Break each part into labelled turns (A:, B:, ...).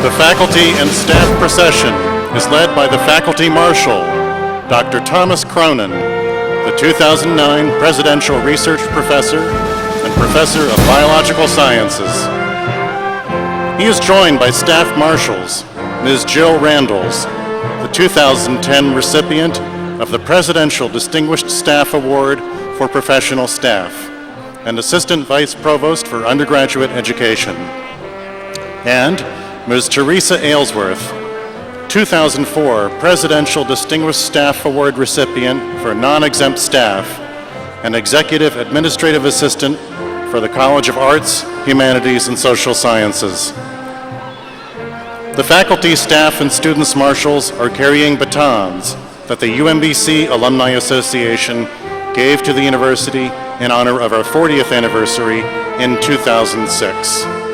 A: The faculty and staff procession is led by the Faculty Marshal, Dr. Thomas Cronin, the 2009 Presidential Research Professor and Professor of Biological Sciences. He is joined by Staff Marshals, Ms. Jill Randalls, the 2010 recipient of the Presidential Distinguished Staff Award for Professional Staff, and Assistant Vice Provost for Undergraduate Education, and Ms. Teresa Aylesworth, 2004 Presidential Distinguished Staff Award recipient for non-exempt staff and Executive Administrative Assistant for the College of Arts, Humanities, and Social Sciences. The faculty, staff, and students marshals are carrying batons that the UMBC Alumni Association gave to the university in honor of our 40th anniversary in 2006.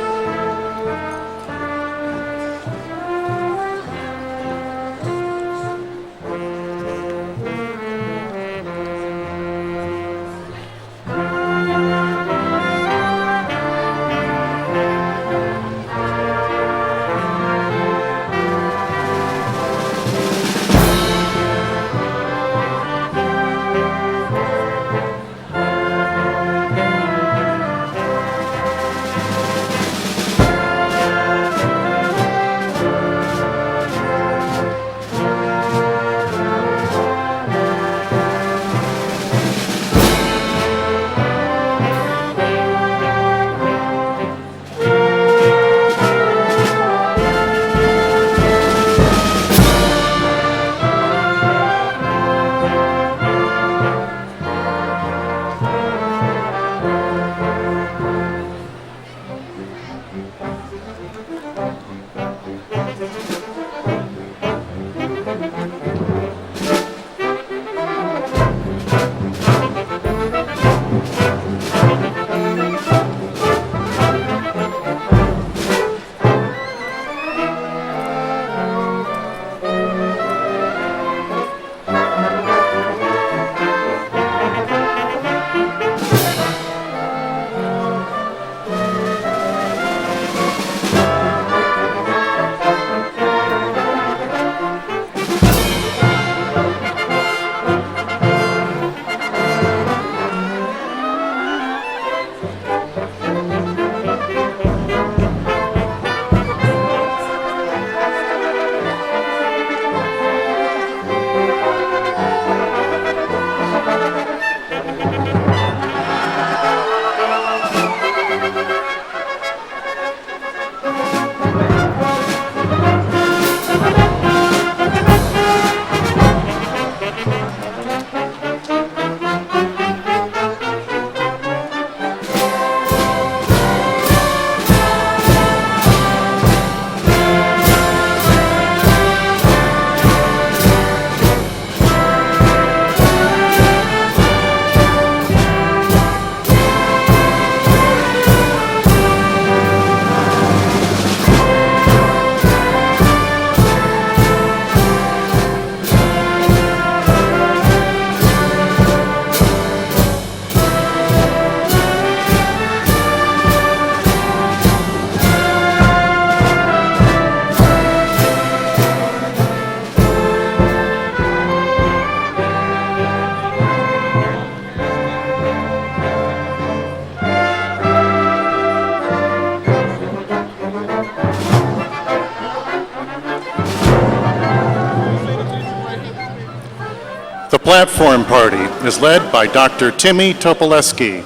A: The platform party is led by Dr. Timmy Topoleski,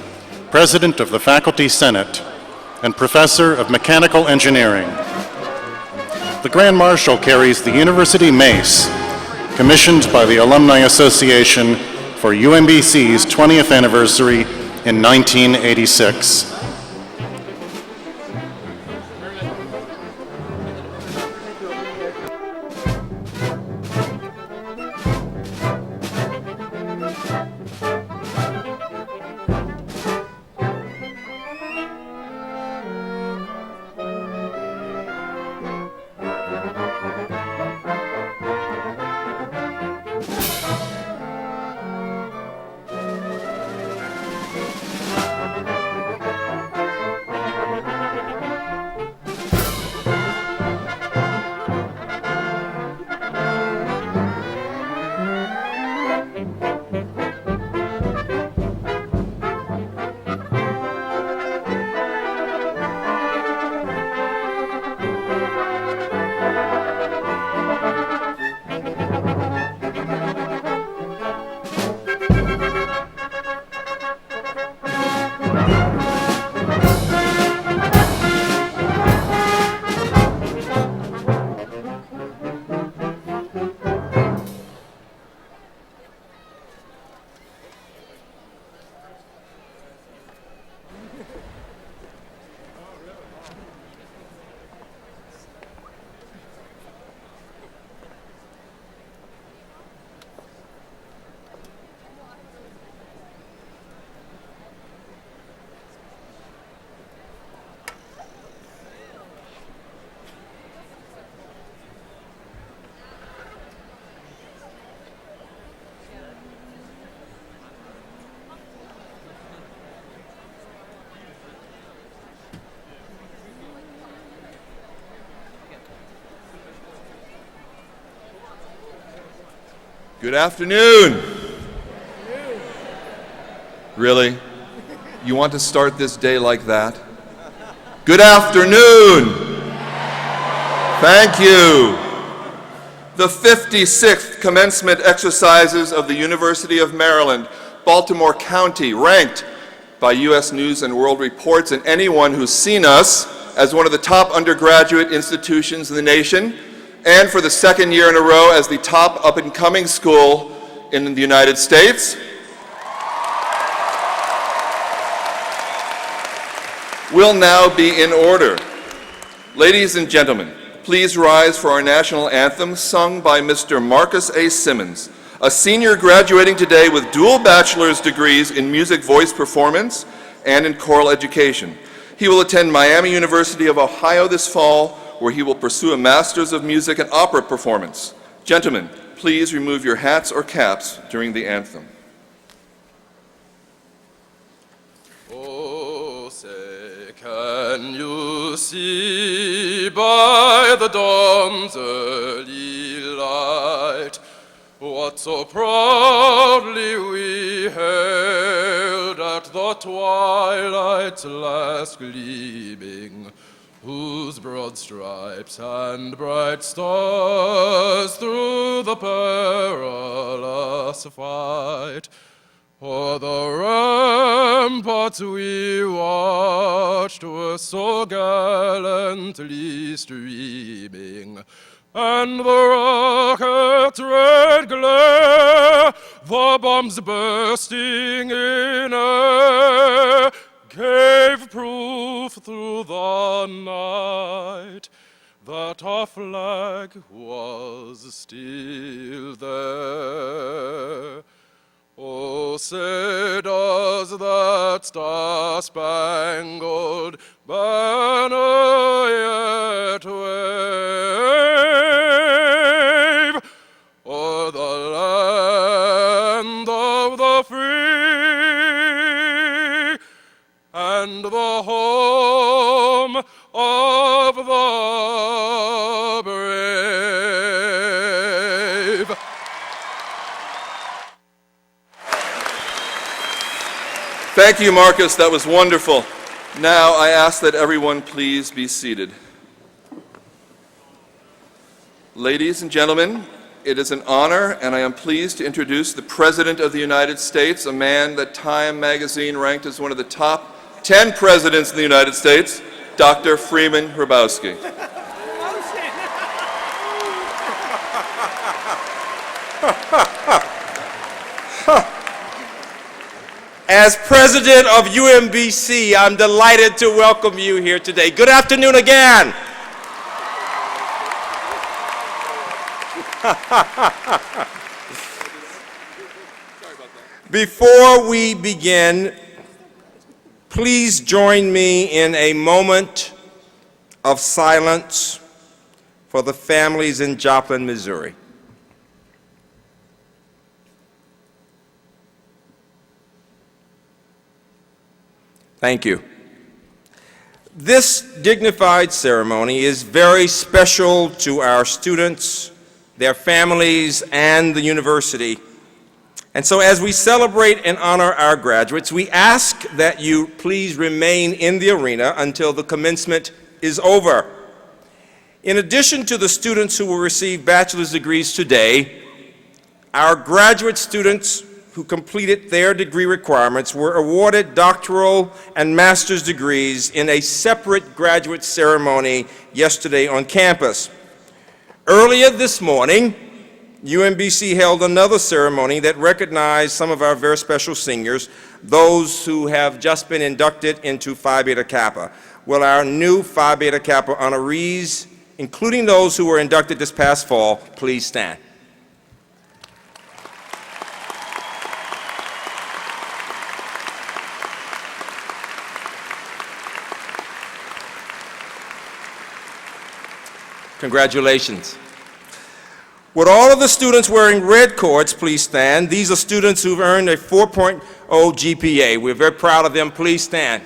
A: President of the Faculty Senate and Professor of Mechanical Engineering. The Grand Marshal carries the University Mace, commissioned by the Alumni Association for UMBC's 20th anniversary in 1986.
B: Good afternoon. Really? You want to start this day like that? Good afternoon. Thank you. The 56th commencement exercises of the University of Maryland, Baltimore County, ranked by U.S. News and World Reports and anyone who's seen us as one of the top undergraduate institutions in the nation, and for the second year in a row as the top up-and-coming school in the United States. Will now be in order. Ladies and gentlemen, please rise for our national anthem sung by Mr. Marcus A. Simmons, a senior graduating today with dual bachelor's degrees in music voice performance and in choral education. He will attend Miami University of Ohio this fall, where he will pursue a Master's of Music and Opera Performance. Gentlemen, please remove your hats or caps during the anthem.
C: Oh, say, can you see by the dawn's early light what so proudly we hailed at the twilight's last gleaming, whose broad stripes and bright stars through the perilous fight o'er the ramparts we watched were so gallantly streaming, and the rocket's red glare, the bombs bursting in air, gave proof through the night that our flag was still there. Oh, say does that star-spangled banner yet wave o'er the land of the free and the home of the brave?
B: Thank you, Marcus. That was wonderful. Now I ask that everyone please be seated. Ladies and gentlemen, it is an honor, and I am pleased to introduce the President of the United States, a man that Time magazine ranked as one of the top 10 presidents in the United States, Dr. Freeman Hrabowski.
D: As president of UMBC, I'm delighted to welcome you here today. Good afternoon again. Before we begin, please join me in a moment of silence for the families in Joplin, Missouri. Thank you. This dignified ceremony is very special to our students, their families, and the university. And so as we celebrate and honor our graduates, we ask that you please remain in the arena until the commencement is over. In addition to the students who will receive bachelor's degrees today, our graduate students who completed their degree requirements were awarded doctoral and master's degrees in a separate graduate ceremony yesterday on campus. Earlier this morning, UMBC held another ceremony that recognized some of our very special seniors, those who have just been inducted into Phi Beta Kappa. Will our new Phi Beta Kappa honorees, including those who were inducted this past fall, please stand. Congratulations. Would all of the students wearing red cords please stand? These are students who've earned a 4.0 GPA. We're very proud of them. Please stand.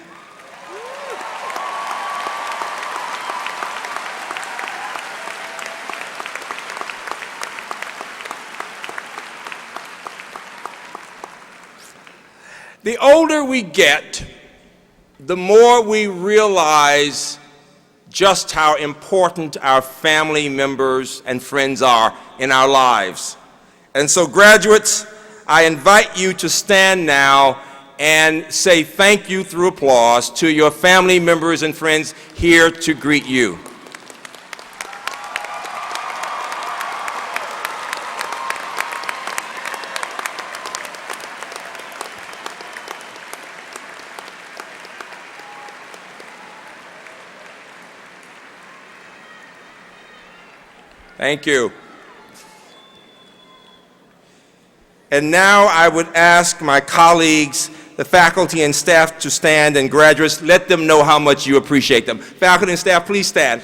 D: The older we get, the more we realize just how important our family members and friends are in our lives. And so, graduates, I invite you to stand now and say thank you through applause to your family members and friends here to greet you. Thank you. And now I would ask my colleagues, the faculty and staff, to stand, and graduates, let them know how much you appreciate them. Faculty and staff, please stand.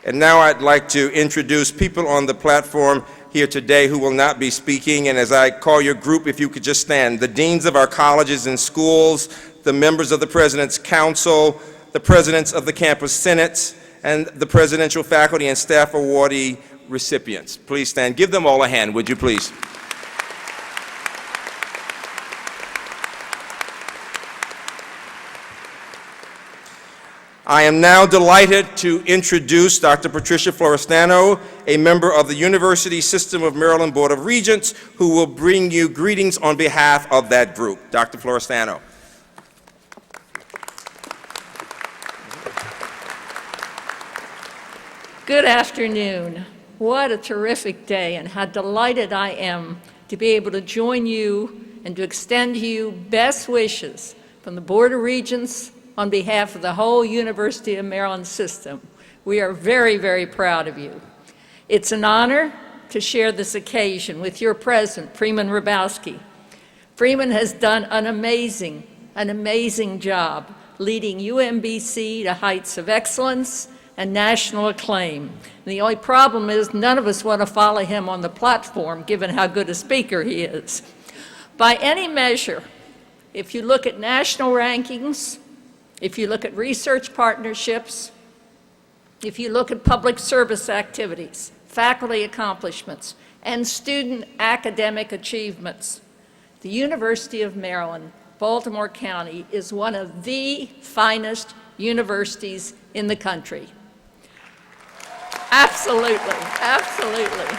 D: And now I'd like to introduce people on the platform here today who will not be speaking, and as I call your group, if you could just stand. The deans of our colleges and schools, the members of the President's Council, the presidents of the campus senates, and the Presidential Faculty and Staff Awardee recipients. Please stand. Give them all a hand, would you please? I am now delighted to introduce Dr. Patricia Florestano, a member of the University System of Maryland Board of Regents, who will bring you greetings on behalf of that group. Dr. Florestano.
E: Good afternoon. What a terrific day, and how delighted I am to be able to join you and to extend to you best wishes from the Board of Regents on behalf of the whole University of Maryland system. We are very, very proud of you. It's an honor to share this occasion with your president, Freeman Hrabowski. Freeman has done an amazing job leading UMBC to heights of excellence and national acclaim. And the only problem is none of us want to follow him on the platform, given how good a speaker he is. By any measure, if you look at national rankings, if you look at research partnerships, if you look at public service activities, faculty accomplishments, and student academic achievements, the University of Maryland, Baltimore County, is one of the finest universities in the country. Absolutely, absolutely.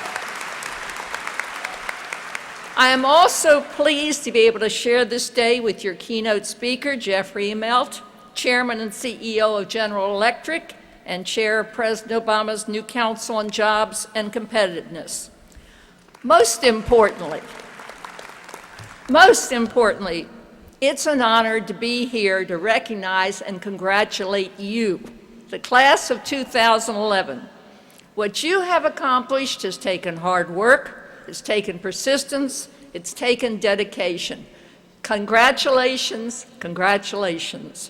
E: I am also pleased to be able to share this day with your keynote speaker, Jeffrey Immelt, Chairman and CEO of General Electric and Chair of President Obama's new Council on Jobs and Competitiveness. Most importantly, it's an honor to be here to recognize and congratulate you, the class of 2011. What you have accomplished has taken hard work, it's taken persistence, it's taken dedication. Congratulations, congratulations.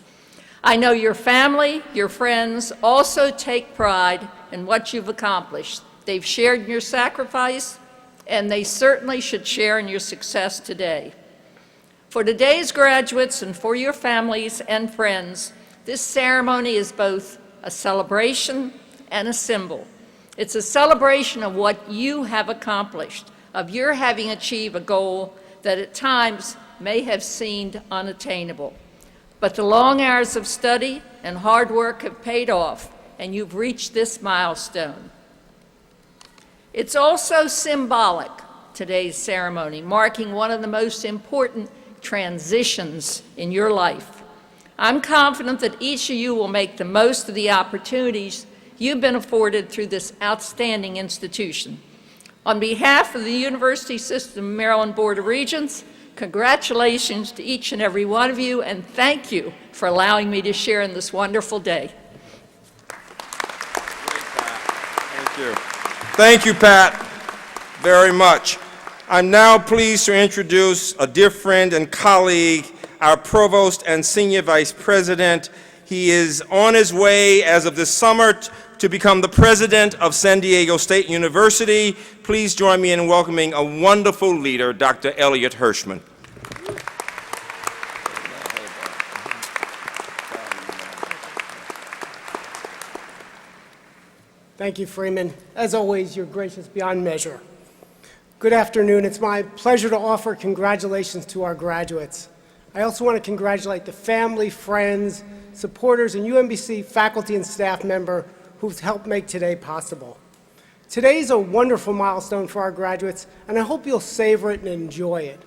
E: I know your family, your friends also take pride in what you've accomplished. They've shared in your sacrifice, and they certainly should share in your success today. For today's graduates and for your families and friends, this ceremony is both a celebration and a symbol. It's a celebration of what you have accomplished, of your having achieved a goal that at times may have seemed unattainable. But the long hours of study and hard work have paid off, and you've reached this milestone. It's also symbolic, today's ceremony, marking one of the most important transitions in your life. I'm confident that each of you will make the most of the opportunities you've been afforded through this outstanding institution. On behalf of the University System Maryland Board of Regents, congratulations to each and every one of you, and thank you for allowing me to share in this wonderful day.
D: Thank you. Thank you, Pat, very much. I'm now pleased to introduce a dear friend and colleague, our Provost and Senior Vice President. He is on his way as of this summer to become the President of San Diego State University. Please join me in welcoming a wonderful leader, Dr. Elliot Hirschman.
F: Thank you, Freeman. As always, you're gracious beyond measure. Good afternoon. It's my pleasure to offer congratulations to our graduates. I also want to congratulate the family, friends, supporters, and UMBC faculty and staff member who've helped make today possible. Today is a wonderful milestone for our graduates, and I hope you'll savor it and enjoy it.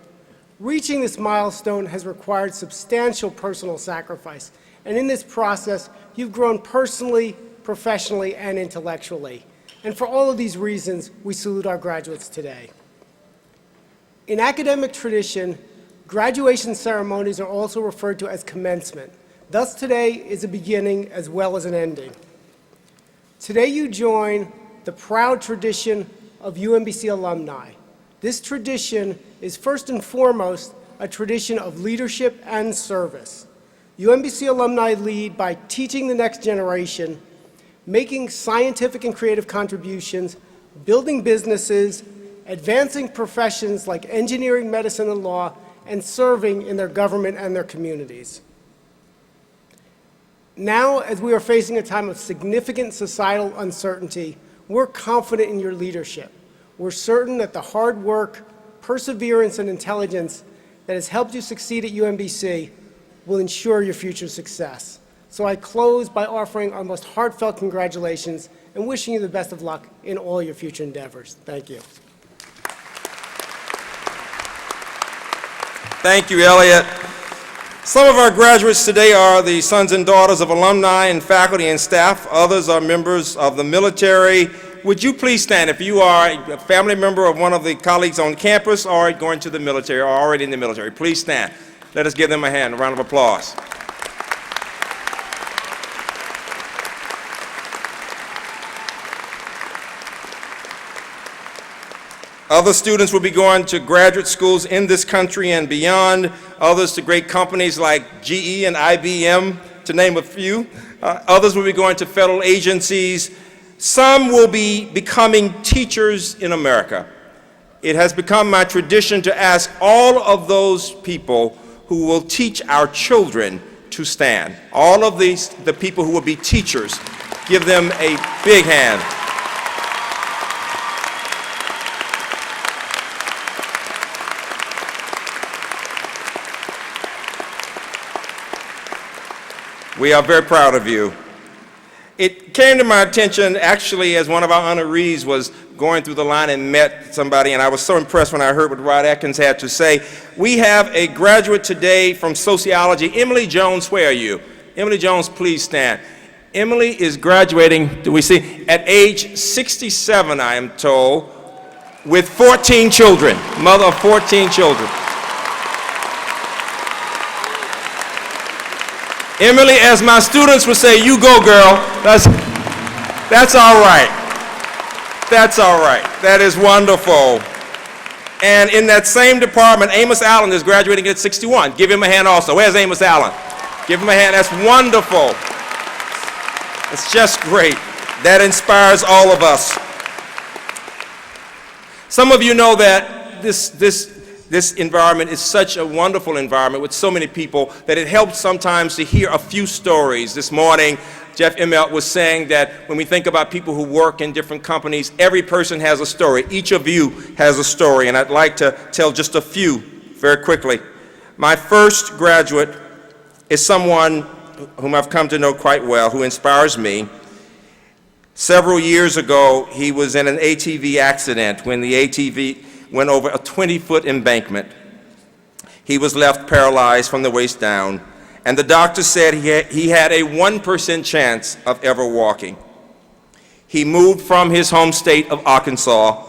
F: Reaching this milestone has required substantial personal sacrifice, and in this process, you've grown personally, professionally, and intellectually. And for all of these reasons, we salute our graduates today. In academic tradition, graduation ceremonies are also referred to as commencement. Thus, today is a beginning as well as an ending. Today, you join the proud tradition of UMBC alumni. This tradition is first and foremost a tradition of leadership and service. UMBC alumni lead by teaching the next generation, making scientific and creative contributions, building businesses, advancing professions like engineering, medicine, and law, and serving in their government and their communities. Now, as we are facing a time of significant societal uncertainty, we're confident in your leadership. We're certain that the hard work, perseverance, and intelligence that has helped you succeed at UMBC will ensure your future success. So I close by offering our most heartfelt congratulations and wishing you the best of luck in all your future endeavors. Thank you.
D: Thank you, Elliot. Some of our graduates today are the sons and daughters of alumni and faculty and staff. Others are members of the military. Would you please stand if you are a family member of one of the colleagues on campus or going to the military or already in the military? Please stand. Let us give them a hand, a round of applause. Other students will be going to graduate schools in this country and beyond, others to great companies like GE and IBM, to name a few. Others will be going to federal agencies. Some will be becoming teachers in America. It has become my tradition to ask all of those people who will teach our children to stand. All of the people who will be teachers, give them a big hand. We are very proud of you. It came to my attention actually as one of our honorees was going through the line and met somebody, and I was so impressed when I heard what Rod Atkins had to say. We have a graduate today from sociology. Emily Jones, where are you? Emily Jones, please stand. Emily is graduating, do we see, at age 67, I am told, with 14 children, mother of 14 children. Emily, as my students would say, you go, girl. That's all right. That's all right. That is wonderful. And in that same department, Amos Allen is graduating at 61. Give him a hand also. Where's Amos Allen? Give him a hand. That's wonderful. It's just great. That inspires all of us. Some of you know that this environment is such a wonderful environment with so many people that it helps sometimes to hear a few stories. This morning, Jeff Immelt was saying that when we think about people who work in different companies, every person has a story. Each of you has a story, and I'd like to tell just a few very quickly. My first graduate is someone whom I've come to know quite well, who inspires me. Several years ago, he was in an ATV accident when the ATV went over a 20-foot embankment. He was left paralyzed from the waist down, and the doctor said he had a 1% chance of ever walking. He moved from his home state of Arkansas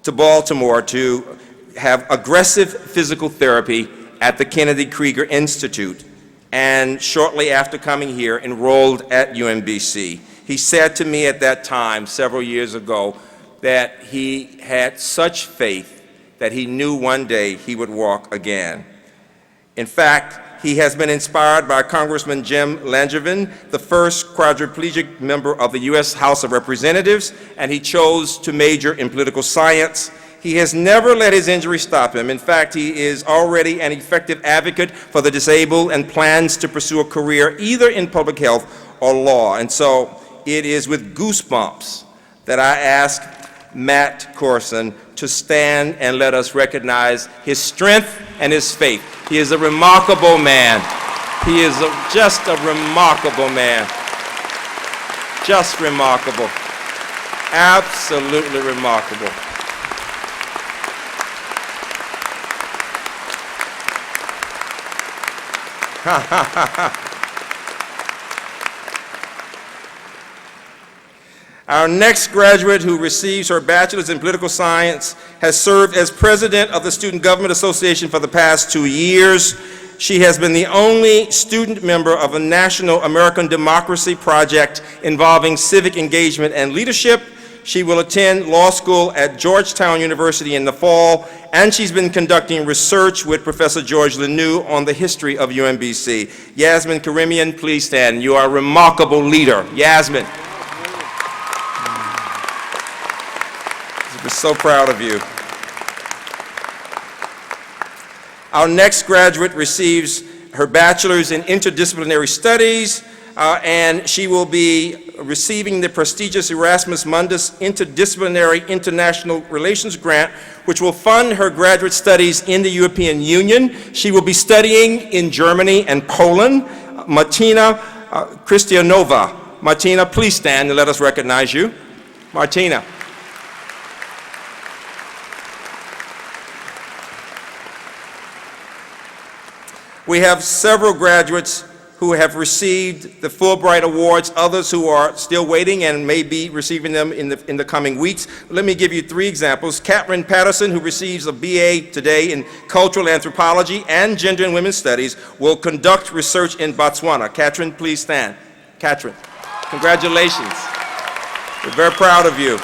D: to Baltimore to have aggressive physical therapy at the Kennedy Krieger Institute, and shortly after coming here, enrolled at UMBC. He said to me at that time, several years ago, that he had such faith that he knew one day he would walk again. In fact, he has been inspired by Congressman Jim Langevin, the first quadriplegic member of the U.S. House of Representatives, and he chose to major in political science. He has never let his injury stop him. In fact, he is already an effective advocate for the disabled and plans to pursue a career either in public health or law. And so it is with goosebumps that I ask Matt Corson to stand and let us recognize his strength and his faith. He is a remarkable man. He is just a remarkable man. Just remarkable. Absolutely remarkable. Our next graduate, who receives her bachelor's in political science, has served as president of the Student Government Association for the past 2 years. She has been the only student member of a national American democracy project involving civic engagement and leadership. She will attend law school at Georgetown University in the fall, and she's been conducting research with Professor George Lanou on the history of UMBC. Yasmin Karimian, please stand. You are a remarkable leader. Yasmin. We're so proud of you. Our next graduate receives her bachelor's in interdisciplinary studies, and she will be receiving the prestigious Erasmus Mundus Interdisciplinary International Relations Grant, which will fund her graduate studies in the European Union. She will be studying in Germany and Poland. Martina Kristianova. Martina, please stand and let us recognize you. Martina. We have several graduates who have received the Fulbright Awards, others who are still waiting and may be receiving them in the coming weeks. Let me give you 3 examples. Katrin Patterson, who receives a BA today in Cultural Anthropology and Gender and Women's Studies, will conduct research in Botswana. Katrin, please stand. Katrin, congratulations. We're very proud of you.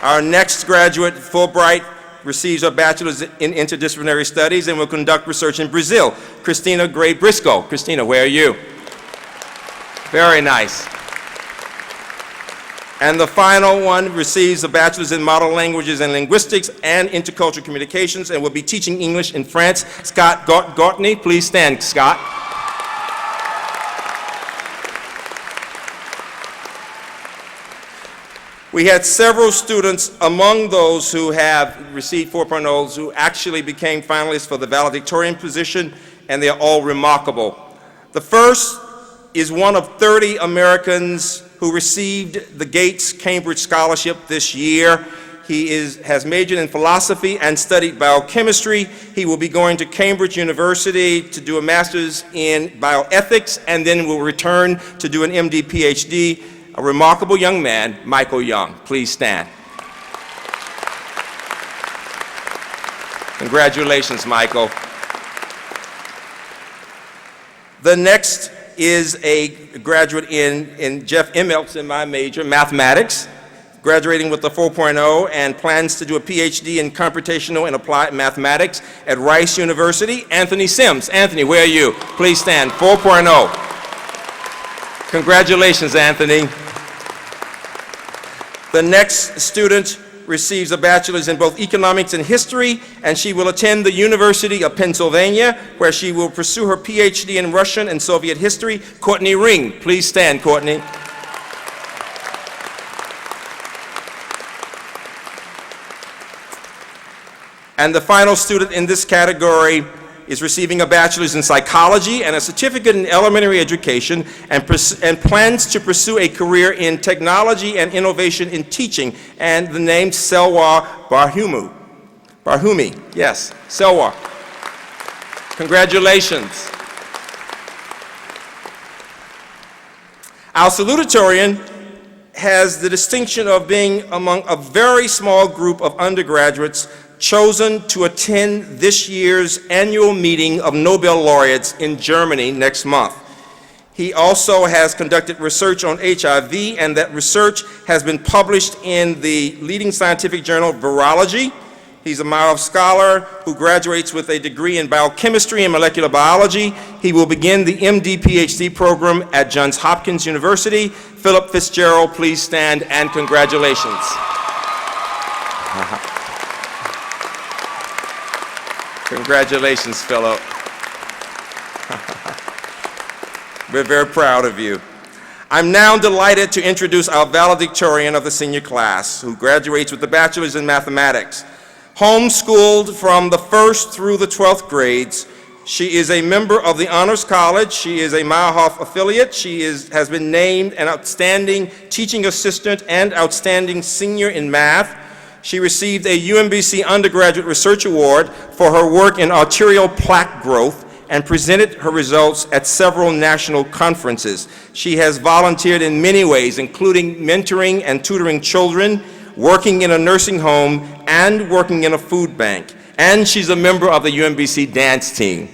D: Our next graduate, Fulbright, receives her bachelor's in interdisciplinary studies and will conduct research in Brazil. Christina Gray Briscoe. Christina, where are you? Very nice. And the final one receives a bachelor's in model languages and linguistics and intercultural communications and will be teaching English in France. Scott Gortney, please stand, Scott. We had several students among those who have received 4.0s who actually became finalists for the valedictorian position, and they're all remarkable. The first is one of 30 Americans who received the Gates Cambridge Scholarship this year. He has majored in philosophy and studied biochemistry. He will be going to Cambridge University to do a master's in bioethics and then will return to do an MD, PhD. A remarkable young man, Michael Young. Please stand. Congratulations, Michael. The next is a graduate in Jeff Immelt's in my major, mathematics, graduating with a 4.0 and plans to do a PhD in computational and applied mathematics at Rice University. Anthony Sims. Anthony, where are you? Please stand. 4.0. Congratulations, Anthony. The next student receives a bachelor's in both economics and history, and she will attend the University of Pennsylvania, where she will pursue her PhD in Russian and Soviet history. Courtney Ring, please stand, Courtney. And the final student in this category is receiving a bachelor's in psychology and a certificate in elementary education and plans to pursue a career in technology and innovation in teaching, and the name Selwa Barhumi, yes, Selwa. Congratulations. Our salutatorian has the distinction of being among a very small group of undergraduates chosen to attend this year's annual meeting of Nobel laureates in Germany next month. He also has conducted research on HIV, and that research has been published in the leading scientific journal, Virology. He's a Mayoff Scholar who graduates with a degree in biochemistry and molecular biology. He will begin the MD PhD program at Johns Hopkins University. Philip Fitzgerald, please stand, and congratulations. Congratulations, Philip. We're very proud of you. I'm now delighted to introduce our valedictorian of the senior class, who graduates with a bachelor's in mathematics. Homeschooled from the 1st through the 12th grades, she is a member of the Honors College. She is a Meyerhoff affiliate. She has been named an outstanding teaching assistant and outstanding senior in math. She received a UMBC Undergraduate Research Award for her work in arterial plaque growth and presented her results at several national conferences. She has volunteered in many ways, including mentoring and tutoring children, working in a nursing home, and working in a food bank. And she's a member of the UMBC dance team.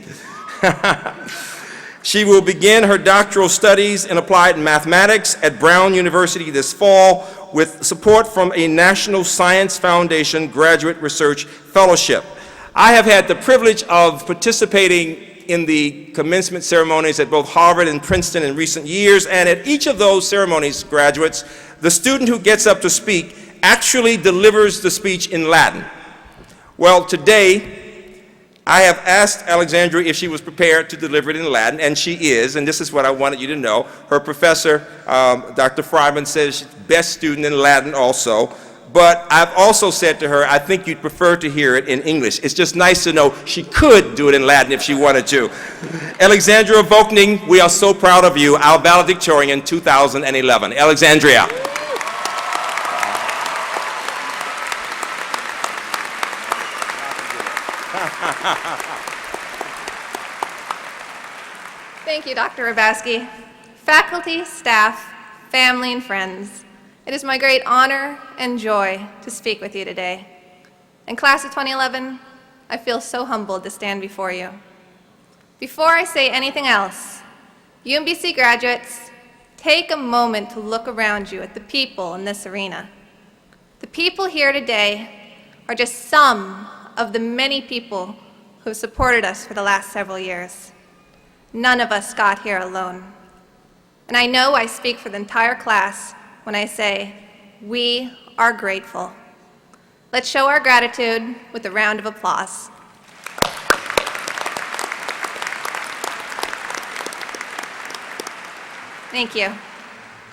D: She will begin her doctoral studies in applied mathematics at Brown University this fall with support from a National Science Foundation Graduate Research Fellowship. I have had the privilege of participating in the commencement ceremonies at both Harvard and Princeton in recent years, and at each of those ceremonies, graduates, the student who gets up to speak actually delivers the speech in Latin. Well, today, I have asked Alexandria if she was prepared to deliver it in Latin, and she is, and this is what I wanted you to know. Her professor, Dr. Fryman, says she's best student in Latin also, but I've also said to her, I think you'd prefer to hear it in English. It's just nice to know she could do it in Latin if she wanted to. Alexandria Vokning, we are so proud of you, our valedictorian 2011. Alexandria.
G: Thank you, Dr. Rabowski. Faculty, staff, family, and friends, it is my great honor and joy to speak with you today. In class of 2011, I feel so humbled to stand before you. Before I say anything else, UMBC graduates, take a moment to look around you at the people in this arena. The people here today are just some of the many people who have supported us for the last several years. None of us got here alone. And I know I speak for the entire class when I say, we are grateful. Let's show our gratitude with a round of applause. Thank you.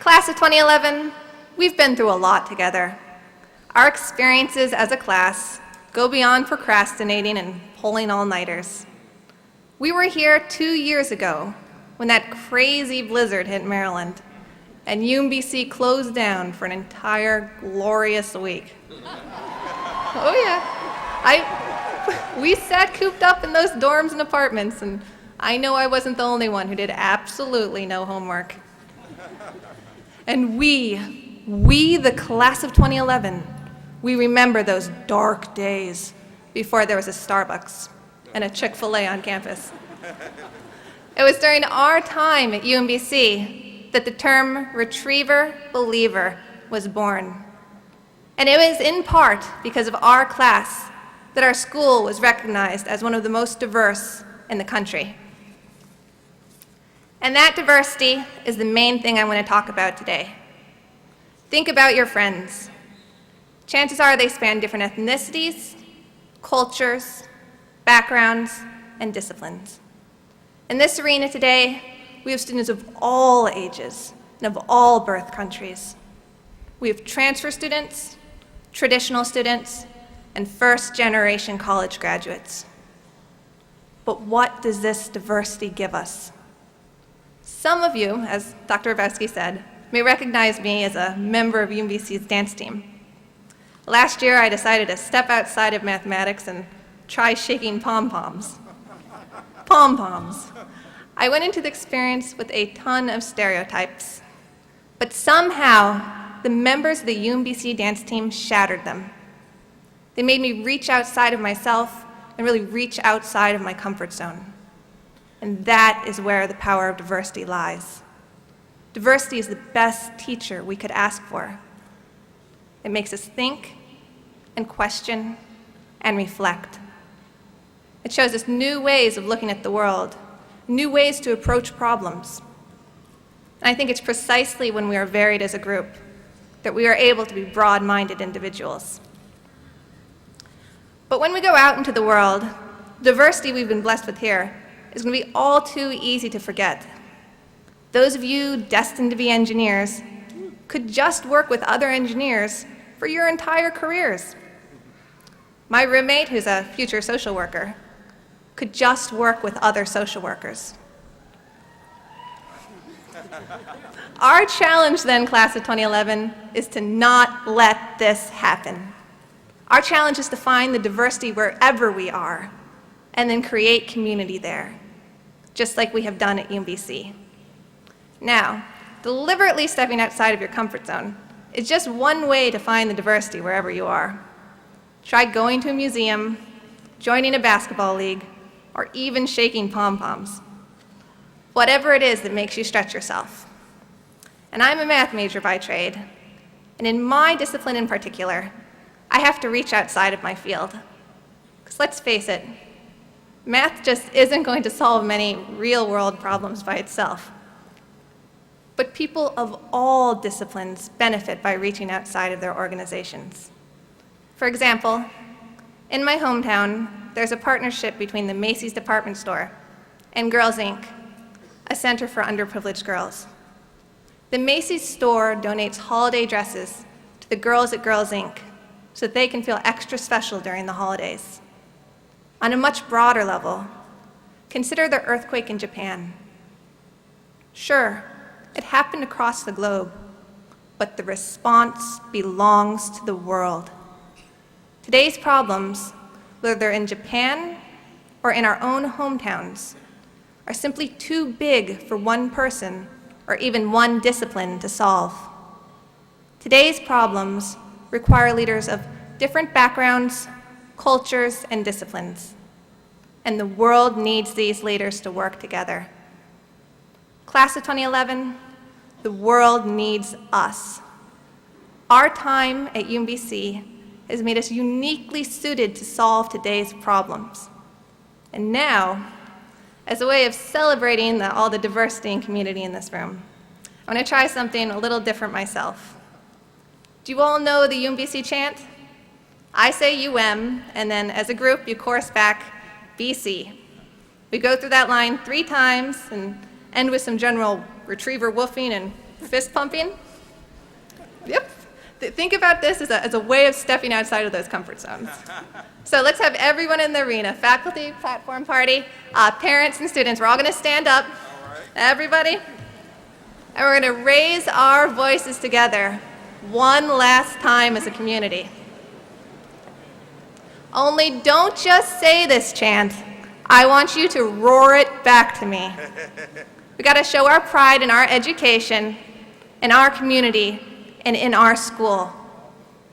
G: Class of 2011, we've been through a lot together. Our experiences as a class go beyond procrastinating and pulling all-nighters. We were here 2 years ago when that crazy blizzard hit Maryland and UMBC closed down for an entire glorious week. Oh yeah, we sat cooped up in those dorms and apartments, and I know I wasn't the only one who did absolutely no homework. And we, the class of 2011, we remember those dark days before there was a Starbucks and a Chick-fil-A on campus. It was during our time at UMBC that the term retriever-believer was born. And it was in part because of our class that our school was recognized as one of the most diverse in the country. And that diversity is the main thing I want to talk about today. Think about your friends. Chances are they span different ethnicities, cultures, backgrounds, and disciplines. In this arena today, we have students of all ages and of all birth countries. We have transfer students, traditional students, and first-generation college graduates. But what does this diversity give us? Some of you, as Dr. Rabowski said, may recognize me as a member of UMBC's dance team. Last year, I decided to step outside of mathematics and try shaking pom-poms. Pom-poms. I went into the experience with a ton of stereotypes, but somehow the members of the UMBC dance team shattered them. They made me reach outside of myself and really reach outside of my comfort zone. And that is where the power of diversity lies. Diversity is the best teacher we could ask for. It makes us think and question and reflect. It shows us new ways of looking at the world, new ways to approach problems. And I think it's precisely when we are varied as a group that we are able to be broad-minded individuals. But when we go out into the world, the diversity we've been blessed with here is going to be all too easy to forget. those of you destined to be engineers could just work with other engineers for your entire careers. My roommate, who's a future social worker, could just work with other social workers. Our challenge then, class of 2011, is to not let this happen. Our challenge is to find the diversity wherever we are, and then create community there, just like we have done at UMBC. Now, deliberately stepping outside of your comfort zone is just one way to find the diversity wherever you are. Try going to a museum, joining a basketball league, or even shaking pom-poms. Whatever it is that makes you stretch yourself. And I'm a math major by trade, and in my discipline in particular, I have to reach outside of my field. Because let's face it, math just isn't going to solve many real-world problems by itself. But people of all disciplines benefit by reaching outside of their organizations. For example, in my hometown, there's a partnership between the Macy's department store and Girls Inc., a center for underprivileged girls. The Macy's store donates holiday dresses to the girls at Girls Inc. so that they can feel extra special during the holidays. On a much broader level, consider the earthquake in Japan. Sure, it happened across the globe, but the response belongs to the world. Today's problems, whether they're in Japan or in our own hometowns, are simply too big for one person or even one discipline to solve. Today's problems require leaders of different backgrounds, cultures, and disciplines. And the world needs these leaders to work together. Class of 2011, the world needs us. Our time at UMBC has made us uniquely suited to solve today's problems. And now, as a way of celebrating all the diversity and community in this room, I'm going to try something a little different myself. Do you all know the UMBC chant? I say UM, and then as a group, you chorus back BC. We go through that line 3 times and end with some general retriever woofing and fist pumping. Yep. Think about this as a way of stepping outside of those comfort zones. So let's have everyone in the arena, faculty, platform party, parents and students. We're all going to stand up, everybody, and we're going to raise our voices together one last time as a community. Only don't just say this chant. I want you to roar it back to me. We got to show our pride in our education, in our community, and in our school.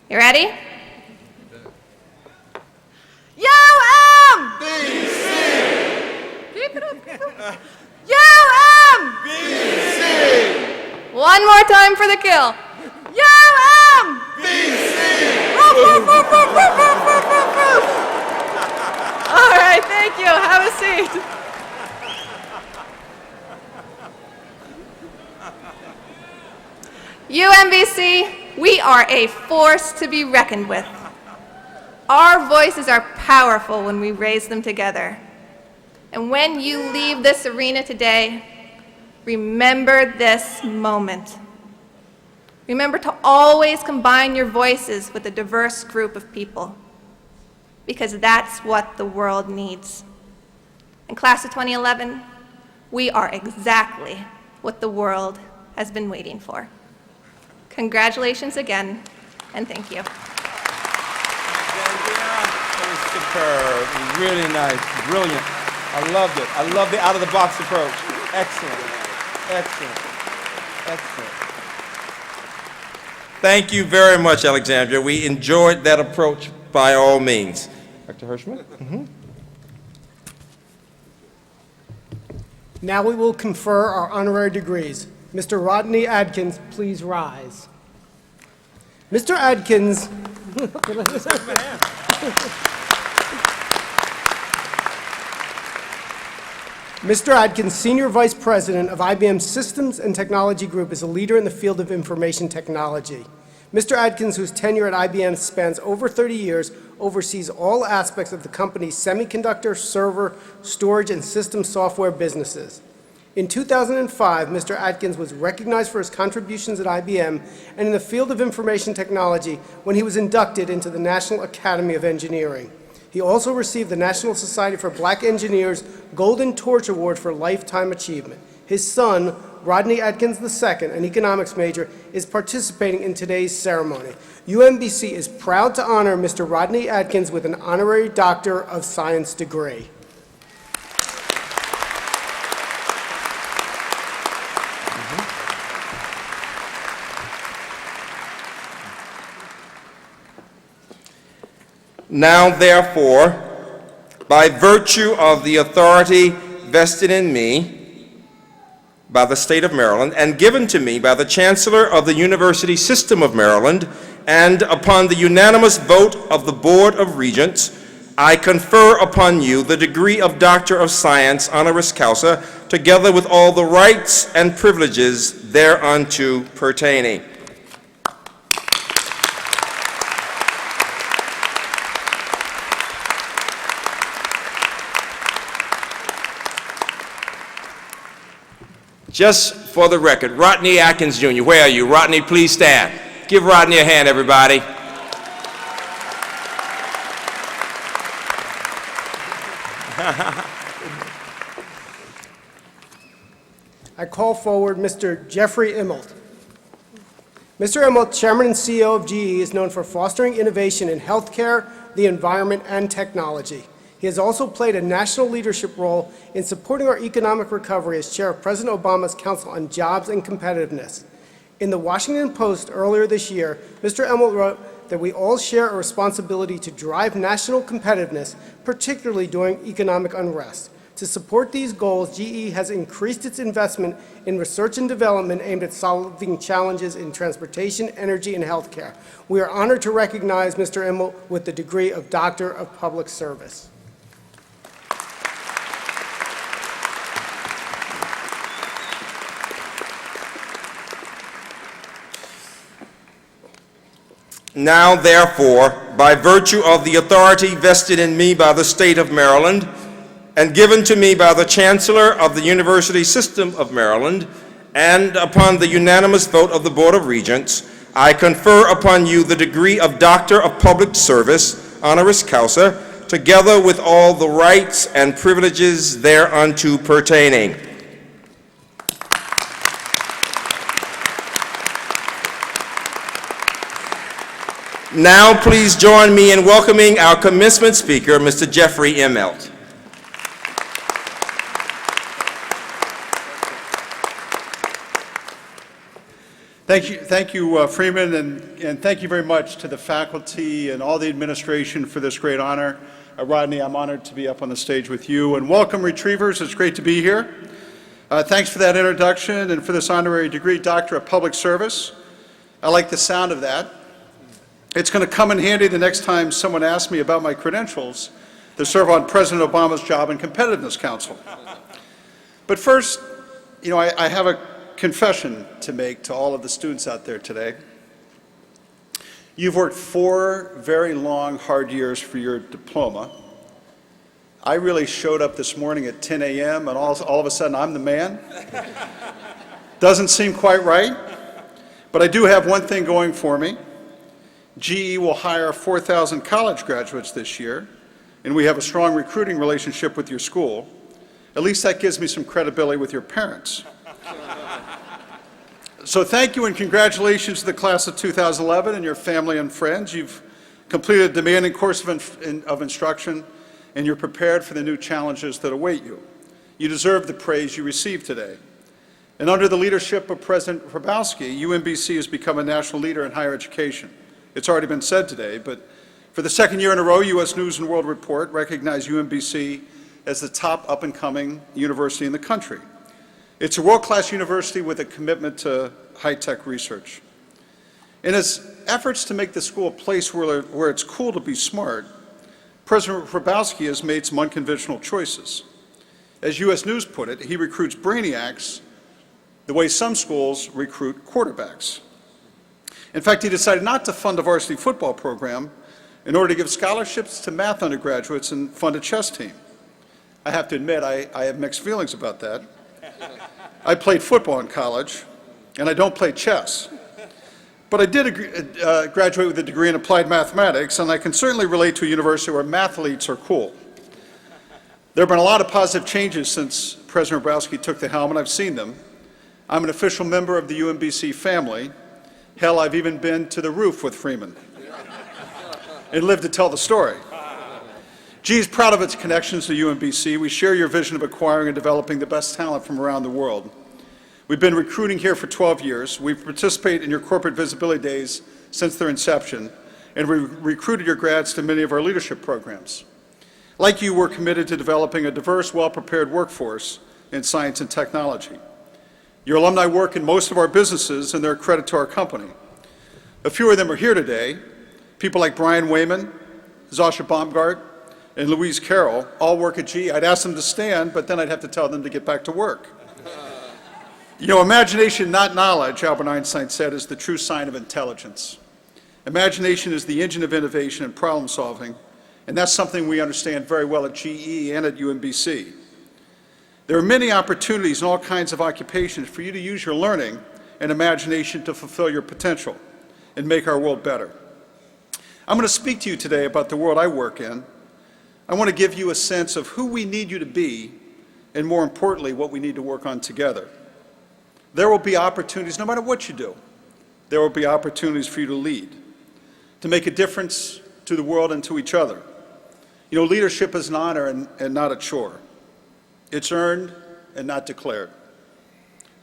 G: You ready? UMBC! Keep it up, keep it up. UMBC! One more time for the kill. UMBC! All right, thank you. Have a seat. UMBC, we are a force to be reckoned with. Our voices are powerful when we raise them together. And when you leave this arena today, remember this moment. Remember to always combine your voices with a diverse group of people, because that's what the world needs. In class of 2011, we are exactly what the world has been waiting for. Congratulations again, and thank you.
D: That was superb, really nice, brilliant. I loved it. I love the out-of-the-box approach. Excellent, excellent, excellent. Thank you very much, Alexandria. We enjoyed that approach by all means. Dr. Hirschman? Mm-hmm.
F: Now we will confer our honorary degrees. Mr. Rodney Adkins, please rise. Mr. Adkins. Mr. Adkins, Senior Vice President of IBM's Systems and Technology Group, is a leader in the field of information technology. Mr. Adkins, whose tenure at IBM spans over 30 years, oversees all aspects of the company's semiconductor, server, storage, and system software businesses. In 2005, Mr. Atkins was recognized for his contributions at IBM and in the field of information technology when he was inducted into the National Academy of Engineering. He also received the National Society for Black Engineers Golden Torch Award for Lifetime Achievement. His son, Rodney Atkins II, an economics major, is participating in today's ceremony. UMBC is proud to honor Mr. Rodney Atkins with an Honorary Doctor of Science degree.
D: Now, therefore, by virtue of the authority vested in me by the state of Maryland and given to me by the Chancellor of the University System of Maryland, and upon the unanimous vote of the Board of Regents, I confer upon you the degree of Doctor of Science honoris causa, together with all the rights and privileges thereunto pertaining. Just for the record, Rodney Atkins Jr., where are you? Rodney, please stand. Give Rodney a hand, everybody.
F: I call forward Mr. Jeffrey Immelt. Mr. Immelt, Chairman and CEO of GE, is known for fostering innovation in healthcare, the environment, and technology. He has also played a national leadership role in supporting our economic recovery as chair of President Obama's Council on Jobs and Competitiveness. In the Washington Post earlier this year, Mr. Immelt wrote that we all share a responsibility to drive national competitiveness, particularly during economic unrest. To support these goals, GE has increased its investment in research and development aimed at solving challenges in transportation, energy, and healthcare. We are honored to recognize Mr. Immelt with the degree of Doctor of Public Service.
D: Now, therefore, by virtue of the authority vested in me by the state of Maryland and given to me by the Chancellor of the University System of Maryland, and upon the unanimous vote of the Board of Regents, I confer upon you the degree of Doctor of Public Service, honoris causa, together with all the rights and privileges thereunto pertaining. Now, please join me in welcoming our commencement speaker, Mr. Jeffrey Immelt.
H: Thank you, Freeman, and thank you very much to the faculty and all the administration for this great honor. Rodney, I'm honored to be up on the stage with you. And welcome, Retrievers. It's great to be here. Thanks for that introduction and for this honorary degree, Doctor of Public Service. I like the sound of that. It's going to come in handy the next time someone asks me about my credentials to serve on President Obama's Job and Competitiveness Council. But first, I have a confession to make to all of the students out there today. You've worked 4 very long, hard years for your diploma. I really showed up this morning at 10 a.m. and all of a sudden I'm the man. Doesn't seem quite right, but I do have one thing going for me. GE will hire 4,000 college graduates this year, and we have a strong recruiting relationship with your school. At least that gives me some credibility with your parents. So thank you and congratulations to the class of 2011 and your family and friends. You've completed a demanding course of instruction, and you're prepared for the new challenges that await you. You deserve the praise you received today. And under the leadership of President Provost, UMBC has become a national leader in higher education. It's already been said today, but for the second year in a row, U.S. News & World Report recognized UMBC as the top up-and-coming university in the country. It's a world-class university with a commitment to high-tech research. In his efforts to make the school a place where it's cool to be smart, President Hrabowski has made some unconventional choices. As U.S. News put it, he recruits brainiacs the way some schools recruit quarterbacks. In fact, he decided not to fund a varsity football program in order to give scholarships to math undergraduates and fund a chess team. I have to admit, I have mixed feelings about that. I played football in college, and I don't play chess. But I did graduate with a degree in applied mathematics, and I can certainly relate to a university where mathletes are cool. There have been a lot of positive changes since President Bobrowski took the helm, and I've seen them. I'm an official member of the UMBC family. Hell, I've even been to the roof with Freeman and lived to tell the story. GE is proud of its connections to UMBC. We share your vision of acquiring and developing the best talent from around the world. We've been recruiting here for 12 years. We've participated in your corporate visibility days since their inception, and we recruited your grads to many of our leadership programs. Like you, we're committed to developing a diverse, well-prepared workforce in science and technology. Your alumni work in most of our businesses, and they're a credit to our company. A few of them are here today. People like Brian Wayman, Zasha Baumgart, and Louise Carroll all work at GE. I'd ask them to stand, but then I'd have to tell them to get back to work. You know, imagination, not knowledge, Albert Einstein said, is the true sign of intelligence. Imagination is the engine of innovation and problem solving, and that's something we understand very well at GE and at UMBC. There are many opportunities in all kinds of occupations for you to use your learning and imagination to fulfill your potential and make our world better. I'm going to speak to you today about the world I work in. I want to give you a sense of who we need you to be, and more importantly, what we need to work on together. There will be opportunities, no matter what you do, there will be opportunities for you to lead, to make a difference to the world and to each other. You know, leadership is an honor and not a chore. It's earned and not declared.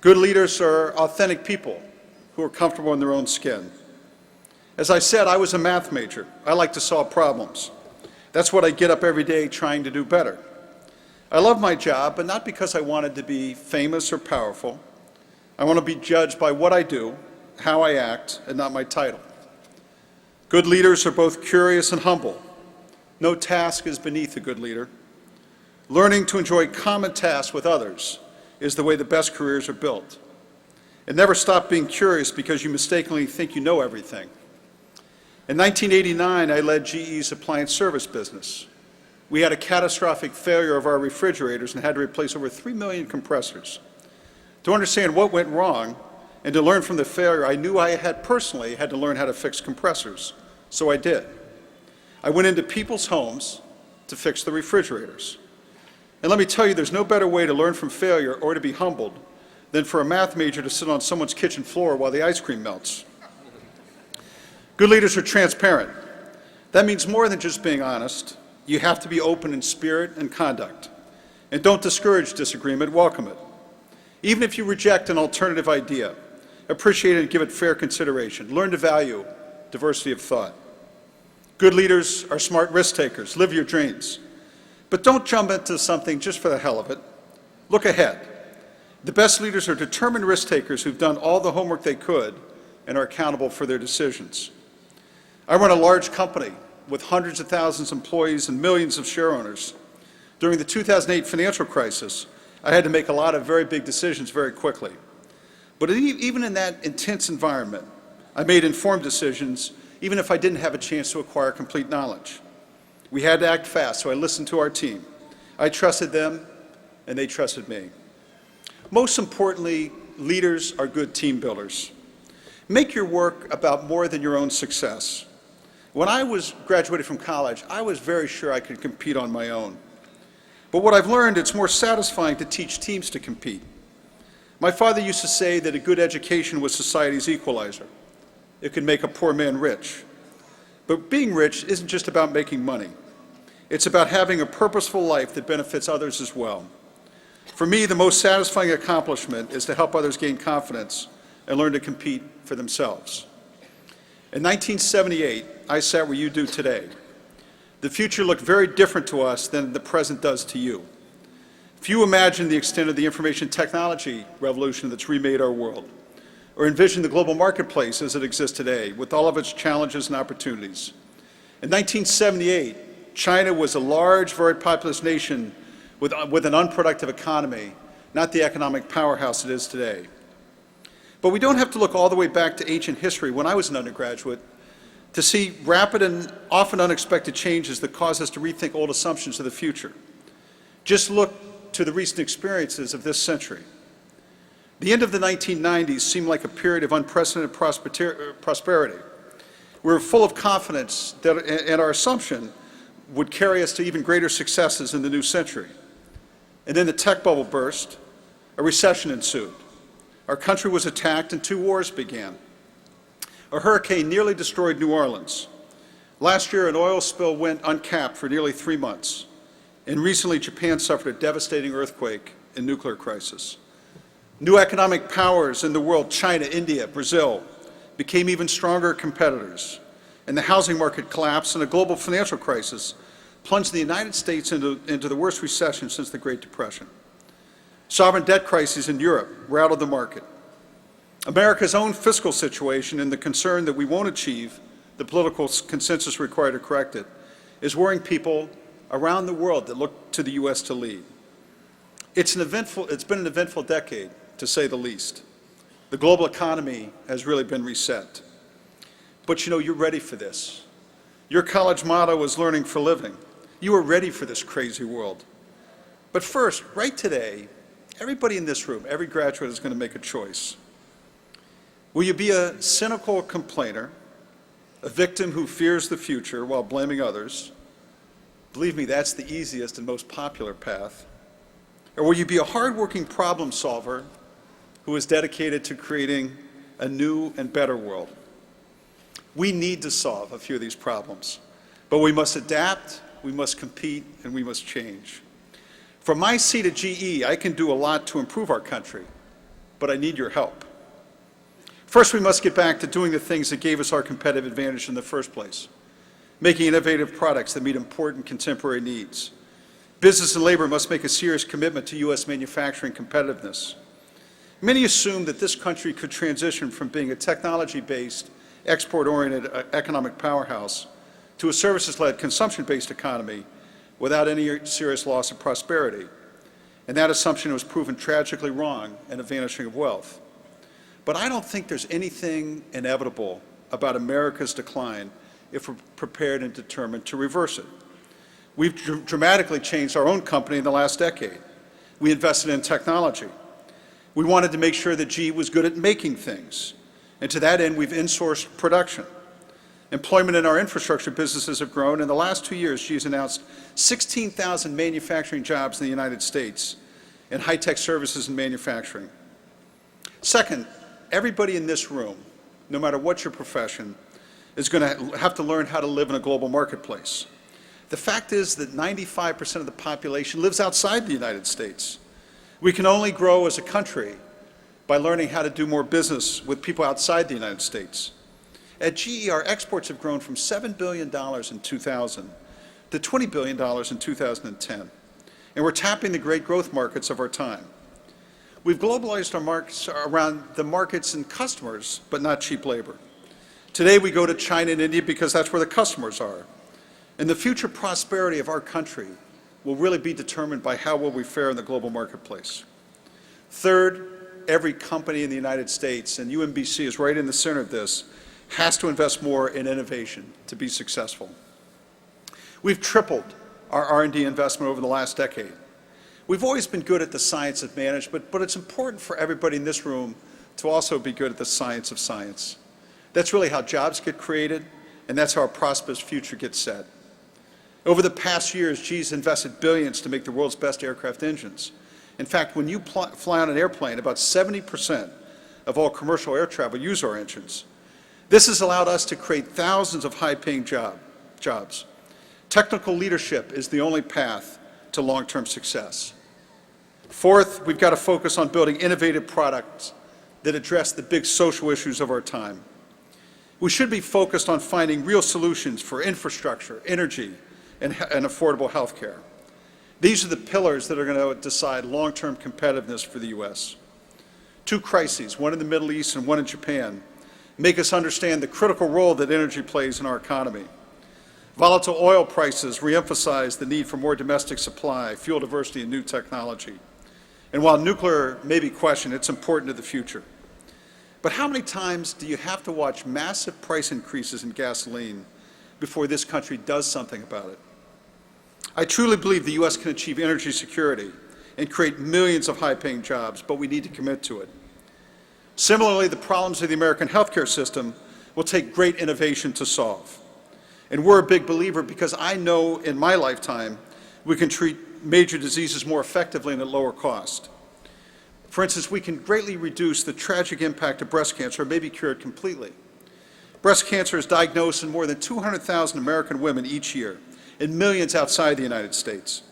H: Good leaders are authentic people who are comfortable in their own skin. As I said, I was a math major. I like to solve problems. That's what I get up every day trying to do better. I love my job, but not because I wanted to be famous or powerful. I want to be judged by what I do, how I act, and not my title. Good leaders are both curious and humble. No task is beneath a good leader. Learning to enjoy common tasks with others is the way the best careers are built. And never stop being curious because you mistakenly think you know everything. In 1989, I led GE's appliance service business. We had a catastrophic failure of our refrigerators and had to replace over 3 million compressors. To understand what went wrong and to learn from the failure, I knew I had personally had to learn how to fix compressors, so I did. I went into people's homes to fix the refrigerators. And let me tell you, there's no better way to learn from failure or to be humbled than for a math major to sit on someone's kitchen floor while the ice cream melts. Good leaders are transparent. That means more than just being honest. You have to be open in spirit and conduct. And don't discourage disagreement, welcome it. Even if you reject an alternative idea, appreciate it and give it fair consideration. Learn to value diversity of thought. Good leaders are smart risk takers. Live your dreams. But don't jump into something just for the hell of it. Look ahead. The best leaders are determined risk takers who've done all the homework they could and are accountable for their decisions. I run a large company with hundreds of thousands of employees and millions of share owners. During the 2008 financial crisis, I had to make a lot of very big decisions very quickly. But even in that intense environment, I made informed decisions, even if I didn't have a chance to acquire complete knowledge. We had to act fast, so I listened to our team. I trusted them, and they trusted me. Most importantly, leaders are good team builders. Make your work about more than your own success. When I was graduated from college, I was very sure I could compete on my own. But what I've learned, it's more satisfying to teach teams to compete. My father used to say that a good education was society's equalizer. It could make a poor man rich. But being rich isn't just about making money. It's about having a purposeful life that benefits others as well. For me, the most satisfying accomplishment is to help others gain confidence and learn to compete for themselves. In 1978, I sat where you do today. The future looked very different to us than the present does to you. Few imagine the extent of the information technology revolution that's remade our world, or envision the global marketplace as it exists today, with all of its challenges and opportunities. In 1978, China was a large, very populous nation with an unproductive economy, not the economic powerhouse it is today. But we don't have to look all the way back to ancient history when I was an undergraduate to see rapid and often unexpected changes that cause us to rethink old assumptions of the future. Just look to the recent experiences of this century. The end of the 1990s seemed like a period of unprecedented prosperity. We were full of confidence that, and our assumption would carry us to even greater successes in the new century. And then the tech bubble burst, a recession ensued. Our country was attacked and 2 wars began. A hurricane nearly destroyed New Orleans. Last year, an oil spill went uncapped for nearly 3 months. And recently, Japan suffered a devastating earthquake and nuclear crisis. New economic powers in the world, China, India, Brazil, became even stronger competitors. And the housing market collapsed, and a global financial crisis plunged the United States into the worst recession since the Great Depression. Sovereign debt crises in Europe rattled the market. America's own fiscal situation and the concern that we won't achieve the political consensus required to correct it is worrying people around the world that look to the U.S. to lead. It's been an eventful decade, to say the least. The global economy has really been reset. But you know, you're ready for this. Your college motto is learning for living. You are ready for this crazy world. But first, right today, everybody in this room, every graduate is going to make a choice. Will you be a cynical complainer, a victim who fears the future while blaming others? Believe me, that's the easiest and most popular path. Or will you be a hardworking problem solver who is dedicated to creating a new and better world? We need to solve a few of these problems, but we must adapt, we must compete, and we must change. From my seat at GE, I can do a lot to improve our country, but I need your help. First, we must get back to doing the things that gave us our competitive advantage in the first place, making innovative products that meet important contemporary needs. Business and labor must make a serious commitment to U.S. manufacturing competitiveness. Many assume that this country could transition from being a technology-based, export-oriented economic powerhouse to a services-led, consumption-based economy without any serious loss of prosperity. And that assumption was proven tragically wrong and a vanishing of wealth. But I don't think there's anything inevitable about America's decline if we're prepared and determined to reverse it. We've dramatically changed our own company in the last decade. We invested in technology. We wanted to make sure that GE was good at making things. And to that end, we've insourced production. Employment in our infrastructure businesses have grown. In the last 2 years, GE has announced 16,000 manufacturing jobs in the United States in high-tech services and manufacturing. Second, everybody in this room, no matter what your profession, is going to have to learn how to live in a global marketplace. The fact is that 95% of the population lives outside the United States. We can only grow as a country by learning how to do more business with people outside the United States. At GE, our exports have grown from $7 billion in 2000 to $20 billion in 2010. And we're tapping the great growth markets of our time. We've globalized our markets around the markets and customers, but not cheap labor. Today we go to China and India because that's where the customers are. And the future prosperity of our country will really be determined by how well we fare in the global marketplace. Third, every company in the United States, and UMBC is right in the center of this, has to invest more in innovation to be successful. We've tripled our R&D investment over the last decade. We've always been good at the science of management, but it's important for everybody in this room to also be good at the science of science. That's really how jobs get created, and that's how our prosperous future gets set. Over the past years, GE's invested billions to make the world's best aircraft engines. In fact, when you fly on an airplane, about 70% of all commercial air travel use our engines. This has allowed us to create thousands of high-paying jobs. Technical leadership is the only path to long-term success. Fourth, we've got to focus on building innovative products that address the big social issues of our time. We should be focused on finding real solutions for infrastructure, energy, and affordable health care. These are the pillars that are going to decide long-term competitiveness for the U.S. Two crises, one in the Middle East and one in Japan, make us understand the critical role that energy plays in our economy. Volatile oil prices reemphasize the need for more domestic supply, fuel diversity, and new technology. And while nuclear may be questioned, it's important to the future. But how many times do you have to watch massive price increases in gasoline before this country does something about it? I truly believe the U.S. can achieve energy security and create millions of high-paying jobs, but we need to commit to it. Similarly, the problems of the American healthcare system will take great innovation to solve. And we're a big believer because I know in my lifetime we can treat major diseases more effectively and at lower cost. For instance, we can greatly reduce the tragic impact of breast cancer, or maybe cure it completely. Breast cancer is diagnosed in more than 200,000 American women each year, and millions outside the United States.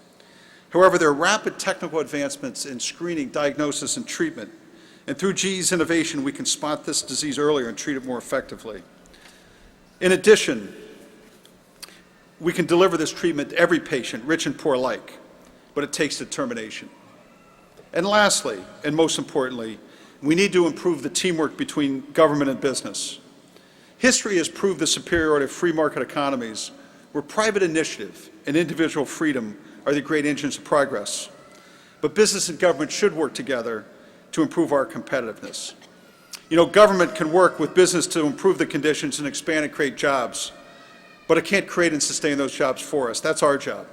H: However, there are rapid technical advancements in screening, diagnosis, and treatment. And through GE's innovation, we can spot this disease earlier and treat it more effectively. In addition, we can deliver this treatment to every patient, rich and poor alike, but it takes determination. And lastly, and most importantly, we need to improve the teamwork between government and business. History has proved the superiority of free market economies, where private initiative and individual freedom are the great engines of progress. But business and government should work together to improve our competitiveness. You know, government can work with business to improve the conditions and expand and create jobs, but it can't create and sustain those jobs for us. That's our job.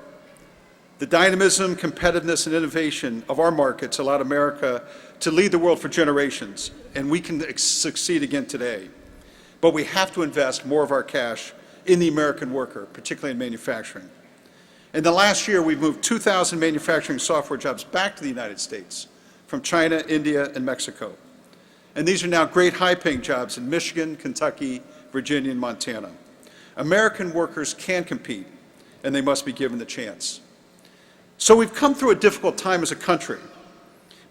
H: The dynamism, competitiveness, and innovation of our markets allowed America to lead the world for generations, and we can succeed again today. But we have to invest more of our cash in the American worker, particularly in manufacturing. In the last year, we've moved 2,000 manufacturing software jobs back to the United States from China, India, and Mexico. And these are now great high-paying jobs in Michigan, Kentucky, Virginia, and Montana. American workers can compete, and they must be given the chance. So we've come through a difficult time as a country,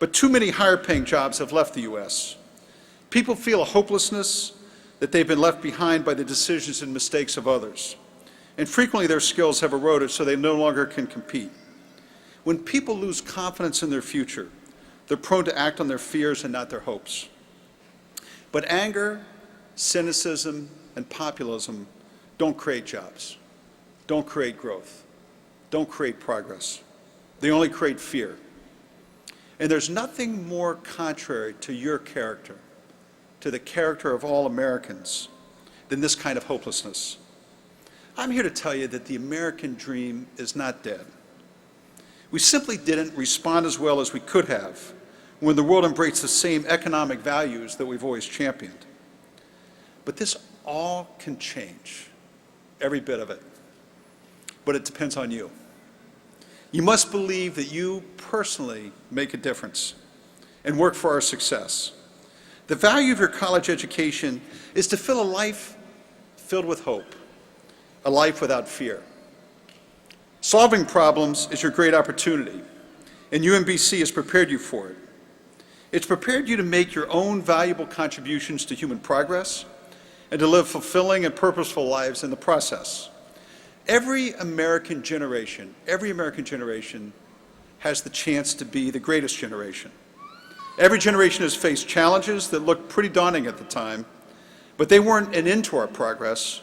H: but too many higher-paying jobs have left the U.S. People feel a hopelessness that they've been left behind by the decisions and mistakes of others. And frequently their skills have eroded so they no longer can compete. When people lose confidence in their future, they're prone to act on their fears and not their hopes. But anger, cynicism, and populism don't create jobs, don't create growth, don't create progress. They only create fear. And there's nothing more contrary to your character, to the character of all Americans, than this kind of hopelessness. I'm here to tell you that the American dream is not dead. We simply didn't respond as well as we could have when the world embraced the same economic values that we've always championed. But this all can change, every bit of it. But it depends on you. You must believe that you personally make a difference and work for our success. The value of your college education is to fill a life filled with hope, a life without fear. Solving problems is your great opportunity, and UMBC has prepared you for it. It's prepared you to make your own valuable contributions to human progress and to live fulfilling and purposeful lives in the process. Every American generation has the chance to be the greatest generation. Every generation has faced challenges that looked pretty daunting at the time, but they weren't an end to our progress.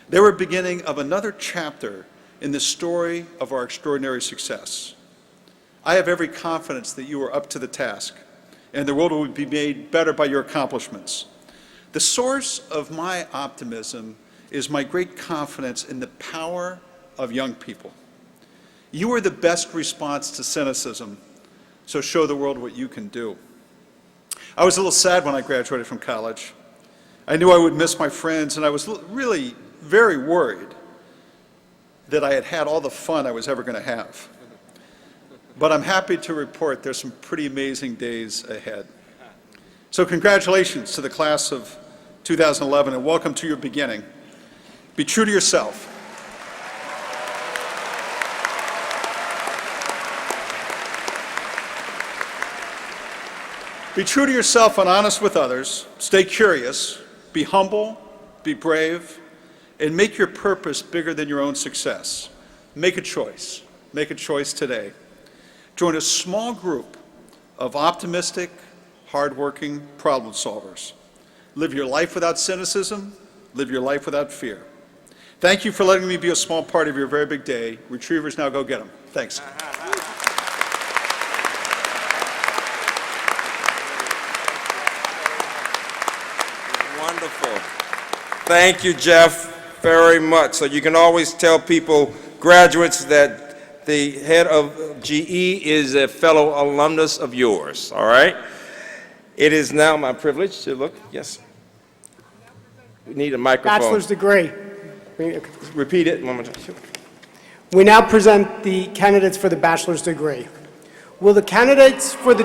H: They were a beginning of another chapter in the story of our extraordinary success. I have every confidence that you are up to the task, and the world will be made better by your accomplishments. The source of my optimism is my great confidence in the power of young people. You are the best response to cynicism, so show the world what you can do. I was a little sad when I graduated from college. I knew I would miss my friends, and I was really very worried that I had had all the fun I was ever going to have. But I'm happy to report there's some pretty amazing days ahead. So congratulations to the class of 2011, and welcome to your beginning. Be true to yourself. Be true to yourself and honest with others. Stay curious. Be humble. Be brave. And make your purpose bigger than your own success. Make a choice. Make a choice today. Join a small group of optimistic, hardworking problem solvers. Live your life without cynicism. Live your life without fear. Thank you for letting me be a small part of your very big day. Retrievers, now go get them. Thanks.
D: Wonderful. Thank you, Jeff, very much. So you can always tell people, graduates, that the head of GE is a fellow alumnus of yours, all right? It is now my privilege to look, yes. We need a microphone.
F: Bachelor's degree.
D: Repeat it one more time.
F: We now present the candidates for the bachelor's degree. Will the candidates for the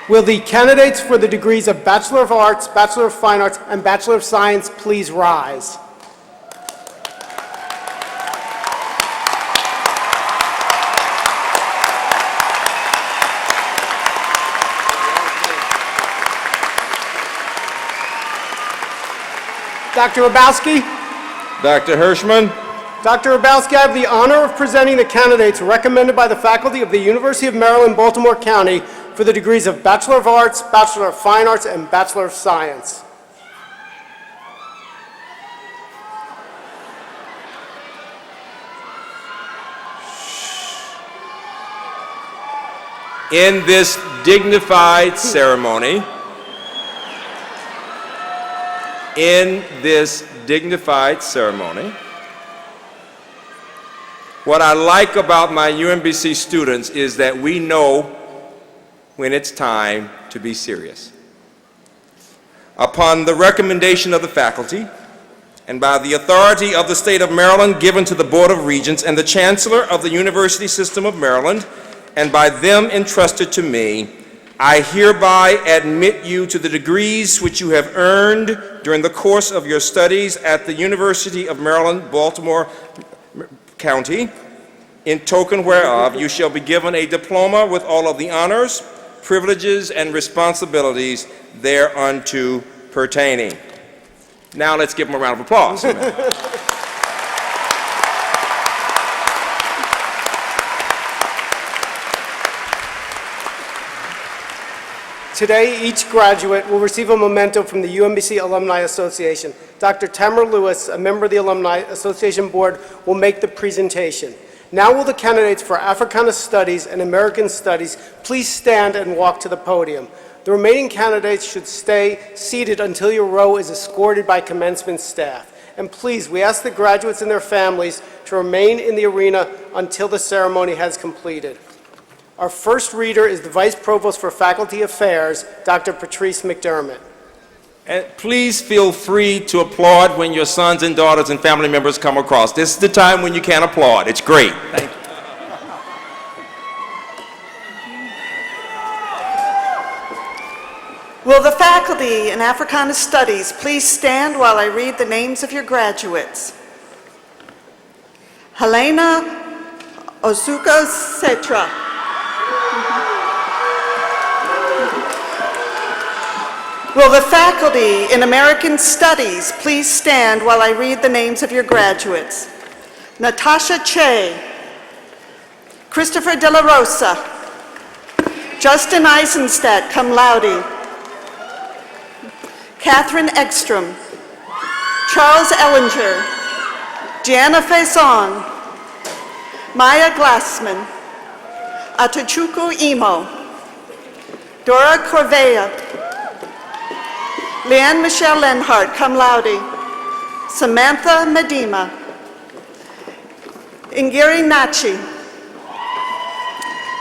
F: Will the candidates for the degrees of Bachelor of Arts, Bachelor of Fine Arts, and Bachelor of Science please rise? Dr. Rabowski?
D: Dr. Hirschman?
F: Dr. Rabowski, I have the honor of presenting the candidates recommended by the faculty of the University of Maryland, Baltimore County for the degrees of Bachelor of Arts, Bachelor of Fine Arts, and Bachelor of Science.
D: In this dignified ceremony, what I like about my UMBC students is that we know when it's time to be serious. Upon the recommendation of the faculty, and by the authority of the state of Maryland given to the Board of Regents and the Chancellor of the University System of Maryland, and by them entrusted to me, I hereby admit you to the degrees which you have earned during the course of your studies at the University of Maryland, Baltimore County, in token whereof you shall be given a diploma with all of the honors, privileges, and responsibilities thereunto pertaining. Now let's give them a round of applause.
F: Today, each graduate will receive a memento from the UMBC Alumni Association. Dr. Tamara Lewis, a member of the Alumni Association Board, will make the presentation. Now will the candidates for Africana Studies and American Studies please stand and walk to the podium. The remaining candidates should stay seated until your row is escorted by commencement staff. And please, we ask the graduates and their families to remain in the arena until the ceremony has completed. Our first reader is the Vice Provost for Faculty Affairs, Dr. Patrice McDermott.
D: And please feel free to applaud when your sons and daughters and family members come across. This is the time when you can applaud. It's great. Thank you.
I: Will the faculty in Africana Studies please stand while I read the names of your graduates? Helena Osuko Setra. Will the faculty in American Studies please stand while I read the names of your graduates? Natasha Che, Christopher De La Rosa, Justin Eisenstadt, cum laude, Catherine Ekstrom, Charles Ellinger, Gianna Faison, Maya Glassman, Atachuku Imo, Dora Corvea, Leanne Michelle Lenhart, cum laude, Samantha Medema, Ingiri Nachi,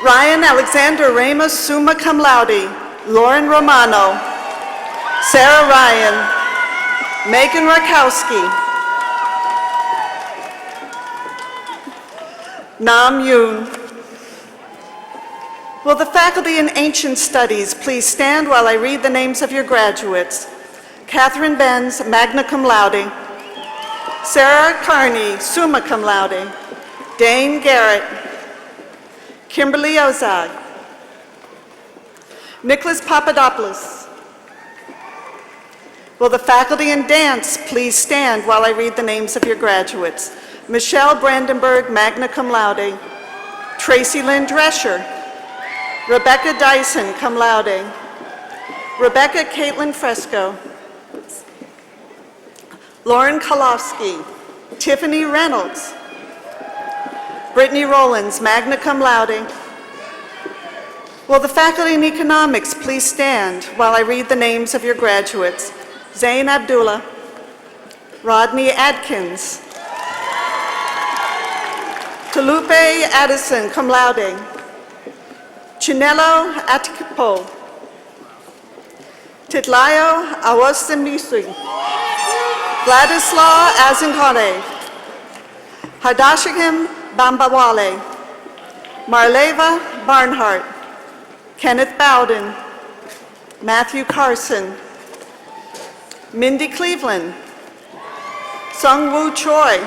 I: Ryan Alexander Ramos, summa cum laude, Lauren Romano, Sarah Ryan, Megan Rakowski, Nam Yoon. Will the faculty in Ancient Studies please stand while I read the names of your graduates? Catherine Benz, magna cum laude. Sarah Carney, summa cum laude. Dane Garrett. Kimberly Ozag. Nicholas Papadopoulos. Will the faculty in Dance please stand while I read the names of your graduates? Michelle Brandenburg, magna cum laude. Tracy Lynn Drescher. Rebecca Dyson, cum laude. Rebecca Caitlin Fresco. Lauren Kolofsky. Tiffany Reynolds. Brittany Rollins, magna cum laude. Will the faculty in Economics please stand while I read the names of your graduates? Zain Abdullah. Rodney Adkins. Tolupe Addison, cum laude. Chinelo Atikipo. Titlayo Awosimisu. Vladislaw Azinkane. Hardashigim Bambawale. Marleva Barnhart. Kenneth Bowden. Matthew Carson. Mindy Cleveland. Sungwoo Choi.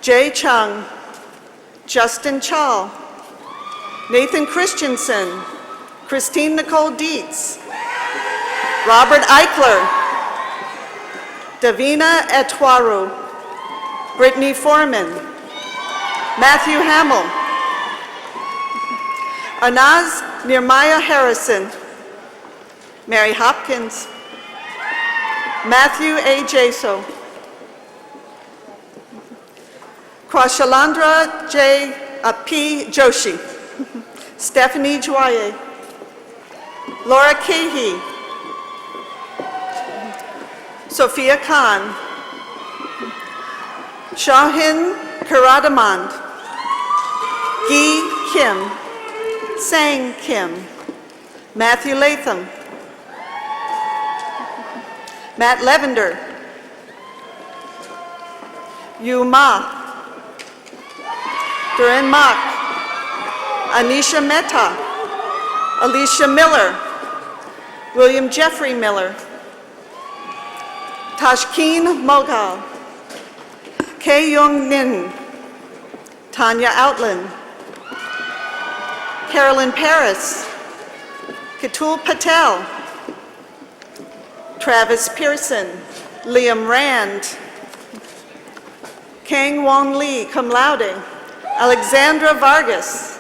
I: Jay Chung. Justin Chall. Nathan Christensen. Christine Nicole Dietz. Robert Eichler. Davina Etwaru. Brittany Foreman. Matthew Hamill. Anaz Nirmaya Harrison. Mary Hopkins. Matthew A. Jaso. Kwashalandra P. Joshi. Stephanie Joye. Laura Cahy. Sophia Khan. Shahin Karadamand. Gi Kim. Sang Kim. Matthew Latham. Matt Levender. Yu Ma. Duran Mak. Anisha Mehta. Alicia Miller. William Jeffrey Miller. Tashkeen Moghal. Kei Young Min. Tanya Outland. Carolyn Paris. Katul Patel. Travis Pearson. Liam Rand. Kang Wong Lee, cum laude. Alexandra Vargas.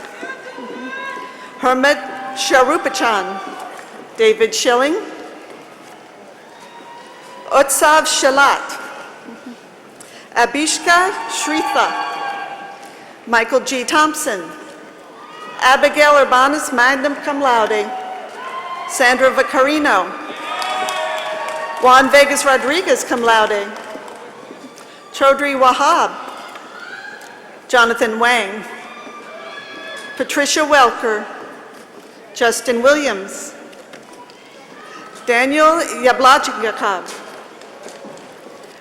I: Hermit Sharupachan. David Schilling. Utsav Shalat. Abishka Shritha. Michael G. Thompson. Abigail Urbanus, magna cum laude. Sandra Vicarino. Juan Vegas Rodriguez, cum laude. Chaudhry Wahab. Jonathan Wang. Patricia Welker. Justin Williams. Daniel Yablachnikov.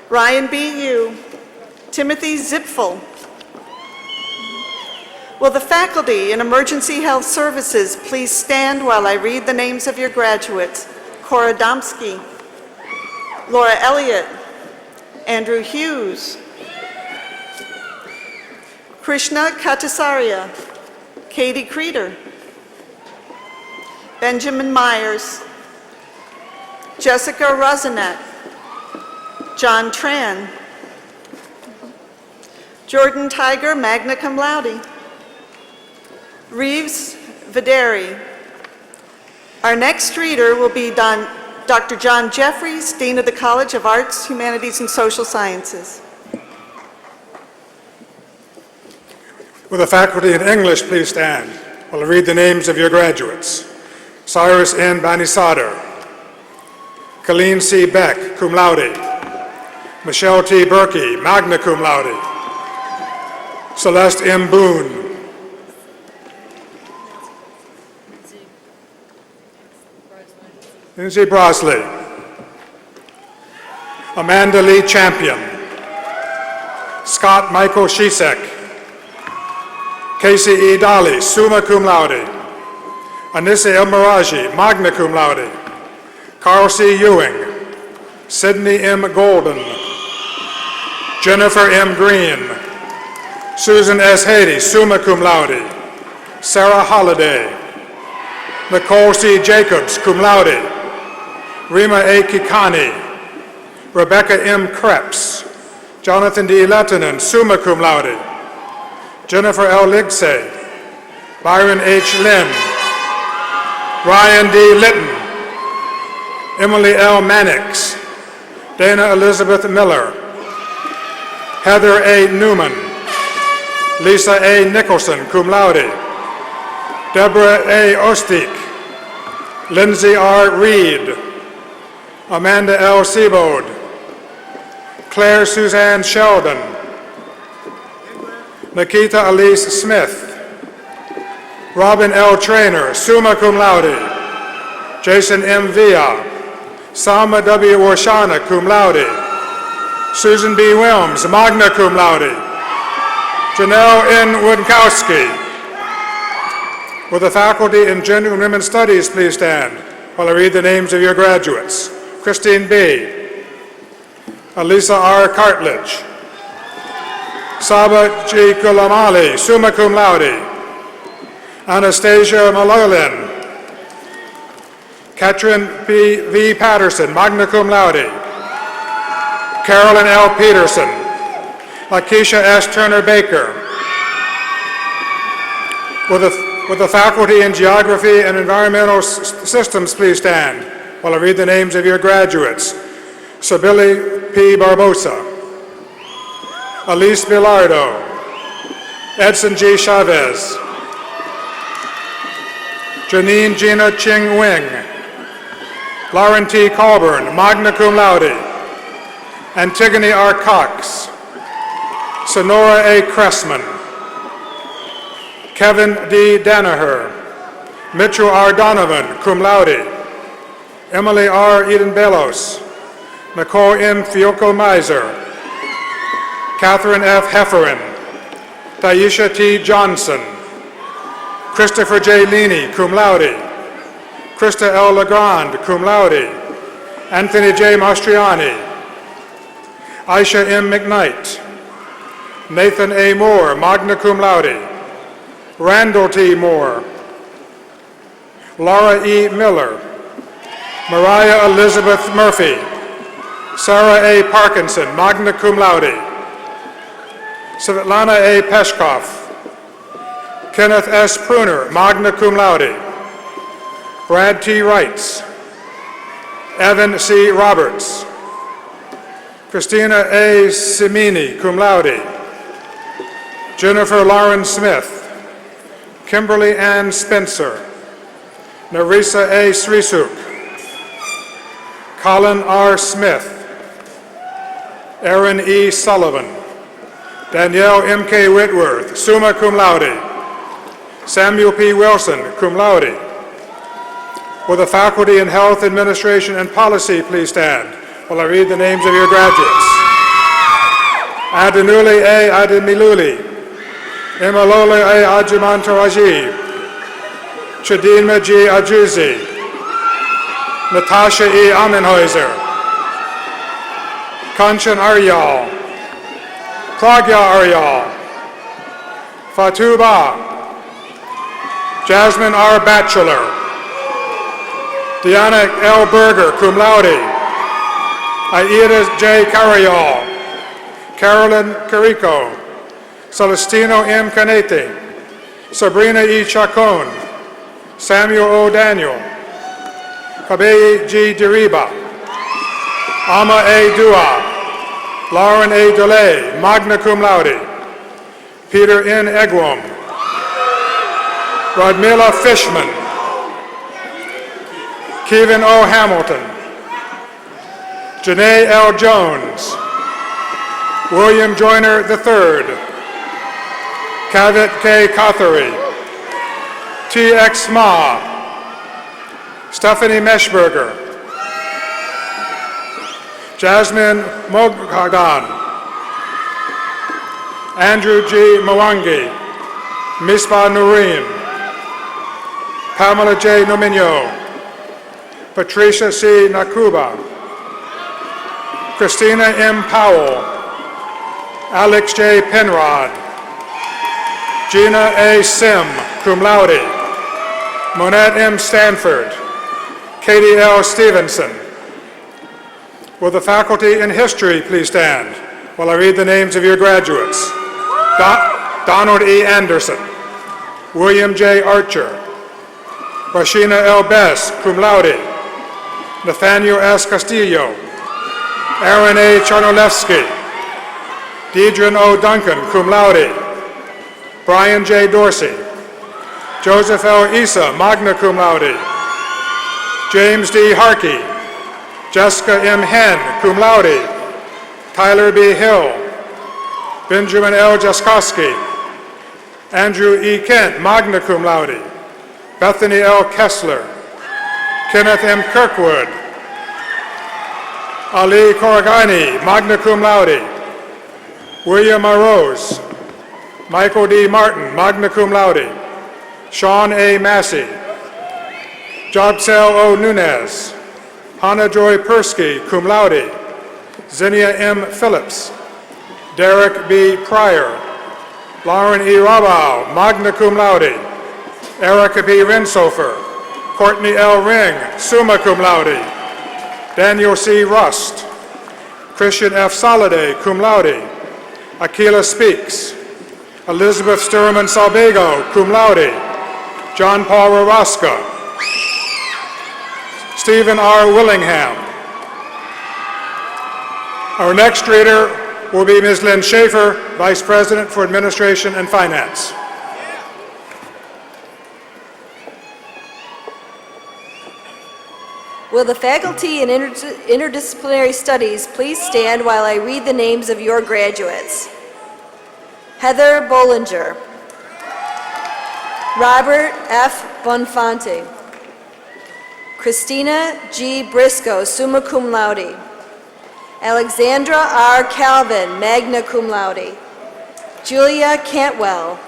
I: Ryan B. Yu. Timothy Zipfel. Will the faculty in Emergency Health Services please stand while I read the names of your graduates? Cora Domsky. Laura Elliott. Andrew Hughes. Krishna Katasaria. Katie Creeder. Benjamin Myers. Jessica Rosinette. John Tran. Jordan Tiger, magna cum laude. Reeves Videri. Our next reader will be Dr. John Jeffries, Dean of the College of Arts, Humanities, and Social Sciences.
J: Will the faculty in English please stand while I read the names of your graduates? Cyrus N. Banisadar. Colleen C. Beck, cum laude. Michelle T. Berkey, magna cum laude. Celeste M. Boone. Lindsay Brosley. Amanda Lee Champion. Scott Michael Shisek. Casey E. Dolly, summa cum laude. Anissa El Miraji, magna cum laude. Carl C. Ewing. Sydney M. Golden. Jennifer M. Green. Susan S. Haiti, summa cum laude. Sarah Holliday. Nicole C. Jacobs, cum laude. Rima A. Kikani. Rebecca M. Krebs. Jonathan D. Lettinen, summa cum laude. Jennifer L. Ligsay. Byron H. Lynn. Ryan D. Litton. Emily L. Mannix. Dana Elizabeth Miller. Heather A. Newman. Lisa A. Nicholson, cum laude. Deborah A. Ostick. Lindsay R. Reed. Amanda L. Seabold. Claire Suzanne Sheldon. Nikita Elise Smith. Robin L. Traynor, summa cum laude. Jason M. Villa. Salma W. Warshana, cum laude. Susan B. Wilms, magna cum laude. Janelle N. Winkowski. Will the faculty in Gender and Women's Studies please stand while I read the names of your graduates? Christine B. Alisa R. Cartledge. Saba G. Kulamali, summa cum laude. Anastasia Malolin. Katrin P. V. Patterson, magna cum laude. Carolyn L. Peterson. Lakeisha S. Turner Baker. Will the faculty in Geography and Environmental Systems please stand while I read the names of your graduates? Sabili P. Barbosa. Elise Bilardo. Edson G. Chavez. Janine Gina Ching Wing. Lauren T. Colburn, magna cum laude. Antigone R. Cox. Sonora A. Cressman. Kevin D. Danaher. Mitchell R. Donovan, cum laude. Emily R. Eden-Belos. Nicole M. Fiocco-Miser. Catherine F. Hefferon. Taisha T. Johnson. Christopher J. Leaney, cum laude. Krista L. Legrand, cum laude. Anthony J. Mastriani. Aisha M. McKnight. Nathan A. Moore, magna cum laude. Randall T. Moore. Laura E. Miller. Mariah Elizabeth Murphy. Sarah A. Parkinson, magna cum laude. Svetlana A. Peshkov. Kenneth S. Pruner, magna cum laude. Brad T. Wrights. Evan C. Roberts. Christina A. Simini, cum laude. Jennifer Lauren Smith. Kimberly Ann Spencer. Narisa A. Srisuk. Colin R. Smith. Aaron E. Sullivan. Danielle M.K. Whitworth, summa cum laude. Samuel P. Wilson, cum laude. Will the faculty in Health, Administration, and Policy please stand while I read the names of your graduates? Adenuli A. Ademiluli. Imalole A. Ajimantaraji. Chadinma G. Ajuzi. Natasha E. Amenhäuser. Kanchan Aryal. Pragya Aryal. Fatuba. Jasmine R. Batchelor. Deanna L. Berger, cum laude. Aida J. Carayol. Carolyn Carico. Celestino M. Canete. Sabrina E. Chacon. Samuel O. Daniel. Kabeye G. Diriba. Ama A. Dua. Lauren A. DeLay, magna cum laude. Peter N. Egwom. Rodmila Fishman. Kevin O. Hamilton. Janae L. Jones. William Joyner III. Kavit K. Cothery. T.X. Ma. Stephanie Meshberger. Jasmine Moghagan. Andrew G. Mwangi. Misbah Nurim. Pamela J. Nominio. Patricia C. Nakuba. Christina M. Powell. Alex J. Penrod. Gina A. Sim, cum laude. Monette M. Stanford. Katie L. Stevenson. Will the faculty in history please stand while I read the names of your graduates? Donald E. Anderson. William J. Archer. Rashina L. Bess, cum laude. Nathaniel S. Castillo. Aaron A. Charnolevsky. Deidre O. Duncan, cum laude. Brian J. Dorsey. Joseph L. Issa, magna cum laude. James D. Harkey. Jessica M. Henn, cum laude. Tyler B. Hill. Benjamin L. Jaskowski. Andrew E. Kent, magna cum laude. Bethany L. Kessler. Kenneth M. Kirkwood. Ali Koragani, magna cum laude. William R. Rose. Michael D. Martin, magna cum laude. Sean A. Massey. Jobsel O. Nunez. Hannah Joy Persky, cum laude. Zinnia M. Phillips. Derek B. Pryor. Lauren E. Rabau, magna cum laude. Erica B. Rinsofer. Courtney L. Ring, summa cum laude. Daniel C. Rust. Christian F. Soliday, cum laude. Akila Speaks. Elizabeth Sturman Salbego, cum laude. John Paul Rawaska. Stephen R. Willingham. Our next reader will be Ms. Lynn Schaefer, Vice President for Administration and Finance.
K: Will the faculty in interdisciplinary studies please stand while I read the names of your graduates? Heather Bollinger. Robert F. Bonfonte. Christina G. Briscoe, summa cum laude. Alexandra R. Calvin, magna cum laude. Julia Cantwell.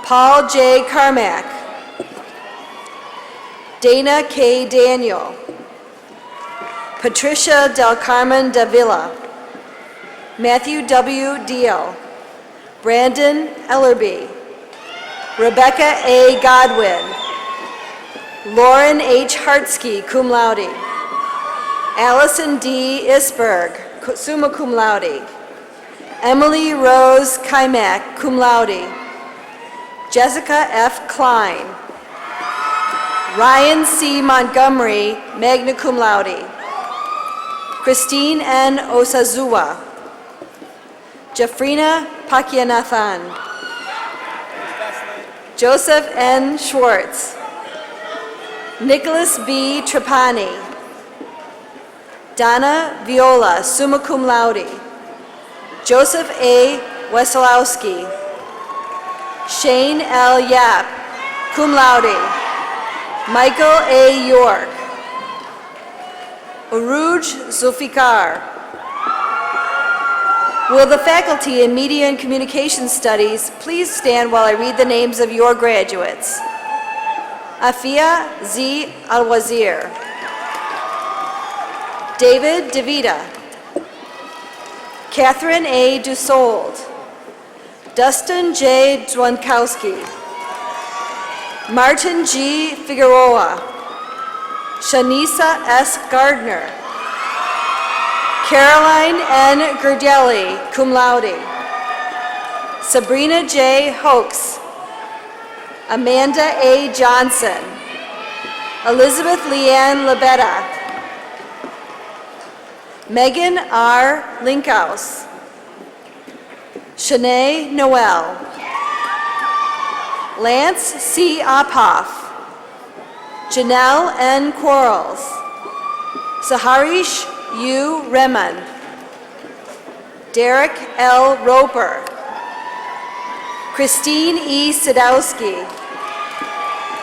K: Paul J. Carmack. Dana K. Daniel. Patricia Del Carmen Davila. Matthew W. Deal. Brandon Ellerby. Rebecca A. Godwin. Lauren H. Hartsky, cum laude. Allison D. Isberg, summa cum laude. Emily Rose Kymack, cum laude. Jessica F. Klein. Ryan C. Montgomery, magna cum laude. Christine N. Osazuwa. Jafrina Pakyanathan. Joseph N. Schwartz. Nicholas B. Trapani. Donna Viola, summa cum laude. Joseph A. Wesolowski. Shane L. Yap, cum laude. Michael A. York. Aruj Zulfikar. Will the faculty in Media and Communication Studies please stand while I read the names of your graduates? Afia Z. Al-Wazir. David DeVita. Catherine A. Dusold. Dustin J. Dwankowski. Martin G. Figueroa. Shanisa S. Gardner. Caroline N. Gerdelli, cum laude. Sabrina J. Hoax. Amanda A. Johnson. Elizabeth Leanne Labetta. Megan R. Linkhouse. Shanae Noel. Lance C. Ophoff. Janelle N. Quarles. Saharish U. Reman. Derek L. Roper. Christine E. Sadowski.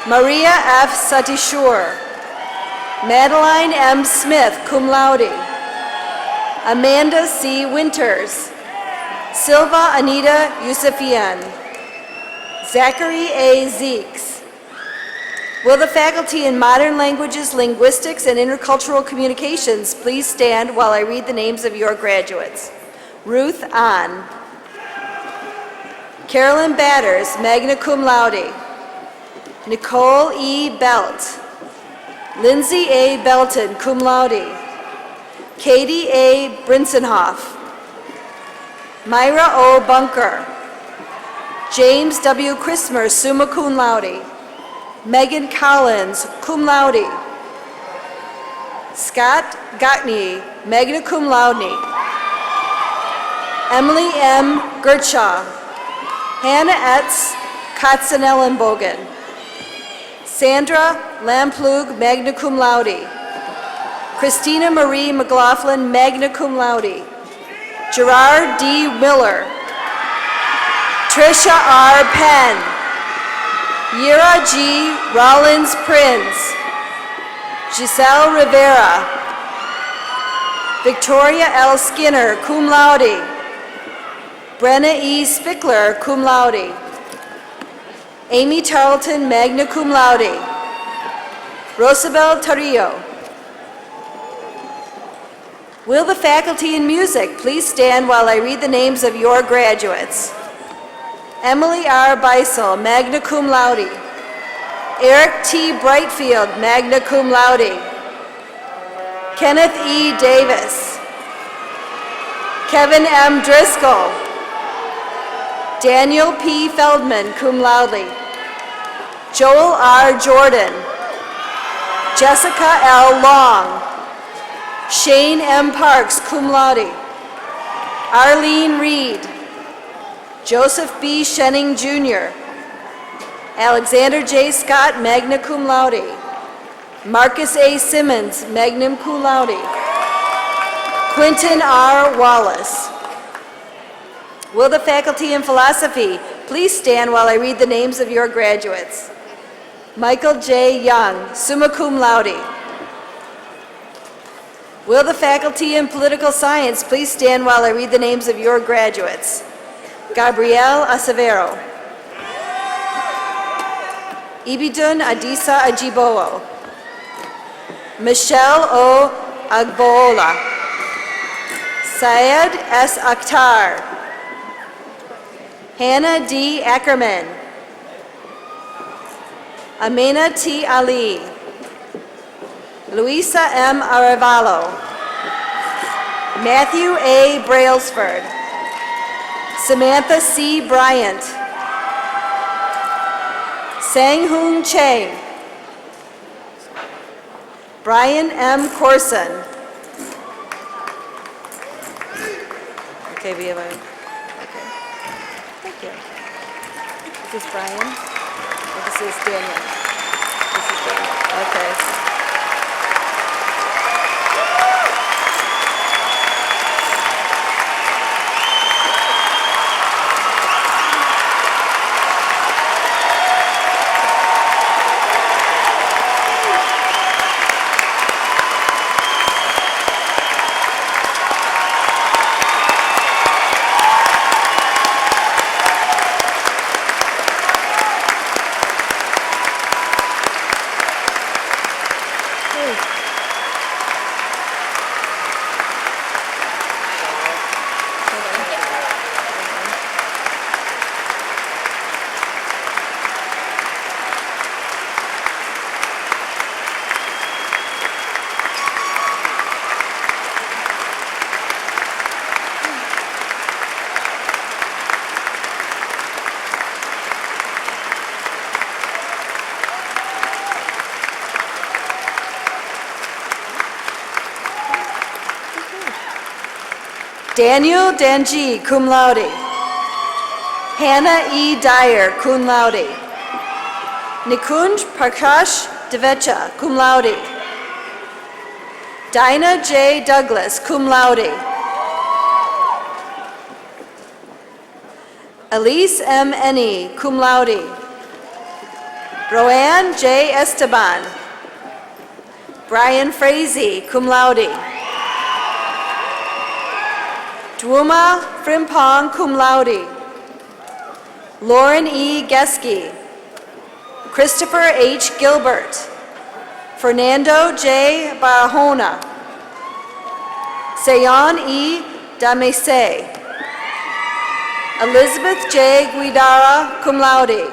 K: Maria F. Satishur. Madeline M. Smith, cum laude. Amanda C. Winters. Silva Anita Yusufian. Zachary A. Zeeks. Will the faculty in Modern Languages, Linguistics, and Intercultural Communications please stand while I read the names of your graduates? Ruth Ahn. Carolyn Batters, magna cum laude. Nicole E. Belt. Lindsay A. Belton, cum laude. Katie A. Brinsenhoff. Myra O. Bunker. James W. Christmer, summa cum laude. Megan Collins, cum laude. Scott Gottney, magna cum laude. Emily M. Gertshaw. Hannah Etz Katzenellenbogen. Sandra Lamplug, magna cum laude. Christina Marie McLaughlin, magna cum laude. Gerard D. Miller. Trisha R. Penn, Yira G. Rollins Prince, Giselle Rivera, Victoria L. Skinner, cum laude, Brenna E. Spickler, cum laude, Amy Tarleton, magna cum laude, Rosabel Tarillo. Will the faculty in music please stand while I read the names of your graduates? Emily R. Beisel, magna cum laude. Eric T. Brightfield, magna cum laude. Kenneth E. Davis. Kevin M. Driscoll. Daniel P. Feldman, cum laude. Joel R. Jordan. Jessica L. Long. Shane M. Parks, cum laude. Arlene Reed. Joseph B. Shenning, Jr. Alexander J. Scott, magna cum laude. Marcus A. Simmons, magna cum laude. Quentin R. Wallace. Will the faculty in philosophy please stand while I read the names of your graduates? Michael J. Young, summa cum laude. Will the faculty in political science please stand while I read the names of your graduates? Gabrielle Acevero. Ibidun Adisa Ajibowo. Michelle O. Agboola. Syed S. Akhtar. Hannah D. Ackerman. Amina T. Ali. Luisa M. Arevalo. Matthew A. Brailsford. Samantha C. Bryant. Sang-Hoon Chang. Brian M. Corson. Okay, we have a, okay. Thank you. This is Brian, or this is Daniel? This is Daniel, okay. Daniel Danji, cum laude. Hannah E. Dyer, cum laude. Nikunj Prakash Devecha, cum laude. Dinah J. Douglas, cum laude. Elise M. Eni, cum laude. Roanne J. Esteban. Brian Frazee, cum laude. Dwuma Frimpong, cum laude. Lauren E. Geske. Christopher H. Gilbert. Fernando J. Barahona. Sayon E. Damese. Elizabeth J. Guidara, cum laude.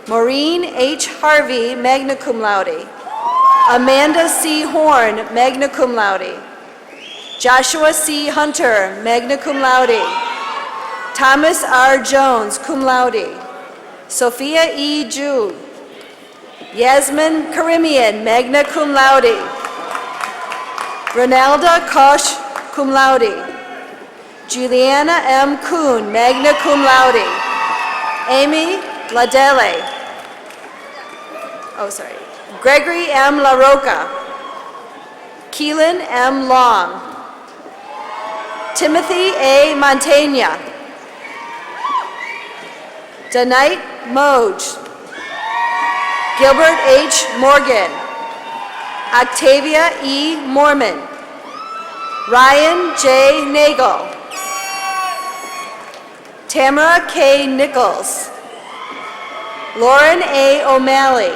K: Maureen H. Harvey, magna cum laude. Amanda C. Horn, magna cum laude. Joshua C. Hunter, magna cum laude. Thomas R. Jones, cum laude. Sophia E. Ju. Yasmin Karimian, magna cum laude. Ronalda Kosh, cum laude. Juliana M. Kuhn, magna cum laude. Amy Ladele. Gregory M. LaRocca. Keelan M. Long. Timothy A. Montaigne. Danite Moj, Gilbert H. Morgan, Octavia E. Mormon, Ryan J. Nagel, Tamara K. Nichols, Lauren A. O'Malley,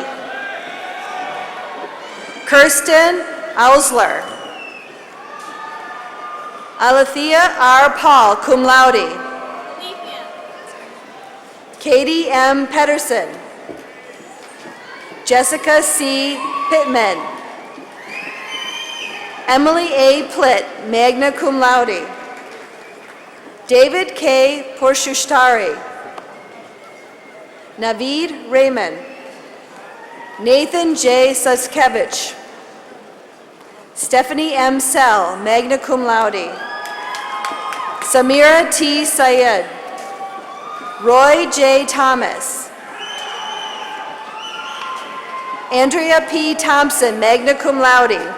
K: Kirsten Ausler, Alethea R. Paul, cum laude. Katie M. Pedersen, Jessica C. Pittman, Emily A. Plitt, magna cum laude. David K. Porshushari, Naveed Raymond, Nathan J. Suskevich, Stephanie M. Sell, magna cum laude. Samira T. Syed, Roy J. Thomas, Andrea P. Thompson, magna cum laude.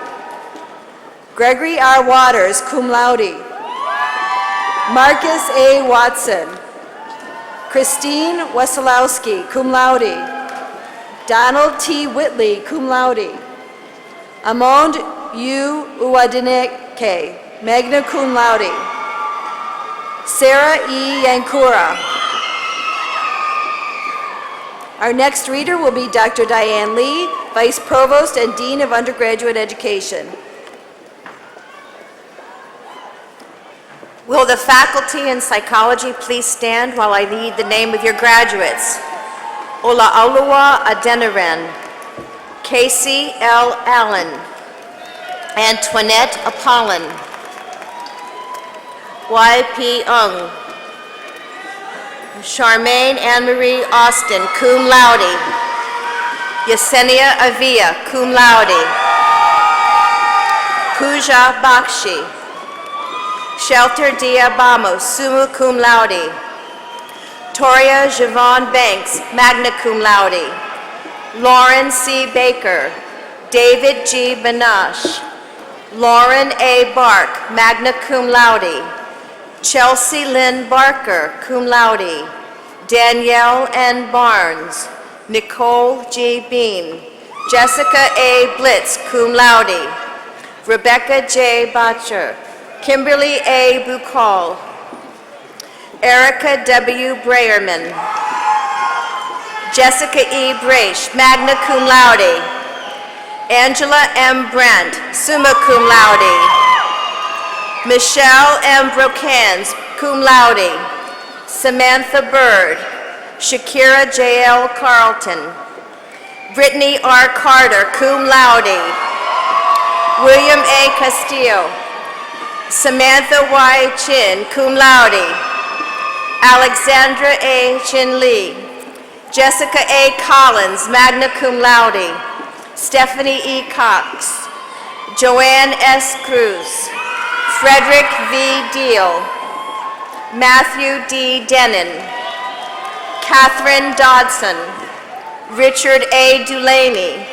K: Gregory R. Waters, cum laude. Marcus A. Watson, Christine Wesolowski, cum laude. Donald T. Whitley, cum laude. Amond U. Uwadineke, magna cum laude. Sarah E. Yankura. Our next reader will be Dr. Diane Lee, Vice Provost and Dean of Undergraduate Education.
L: Will the faculty in psychology please stand while I read the name of your graduates? Olaoluwa Adeniran, Casey L. Allen, Antoinette Apollon, Y.P. Ung, Charmaine Anne-Marie Austin, cum laude. Yesenia Avia, cum laude. Pooja Bakshi. Shelter Diabamo, summa cum laude. Toria Javon Banks, magna cum laude. Lauren C. Baker. David G. Banash. Lauren A. Bark, magna cum laude. Chelsea Lynn Barker, cum laude. Danielle N. Barnes. Nicole G. Bean. Jessica A. Blitz, cum laude. Rebecca J. Botcher. Kimberly A. Bukal. Erica W. Breyerman. Jessica E. Braish, magna cum laude. Angela M. Brandt, summa cum laude. Michelle M. Brocans, cum laude. Samantha Bird. Shakira J.L. Carlton. Brittany R. Carter, cum laude. William A. Castillo. Samantha Y. Chin, cum laude. Alexandra A. Chin Lee. Jessica A. Collins, magna cum laude. Stephanie E. Cox. Joanne S. Cruz. Frederick V. Deal. Matthew D. Denon. Catherine Dodson. Richard A. Dulaney.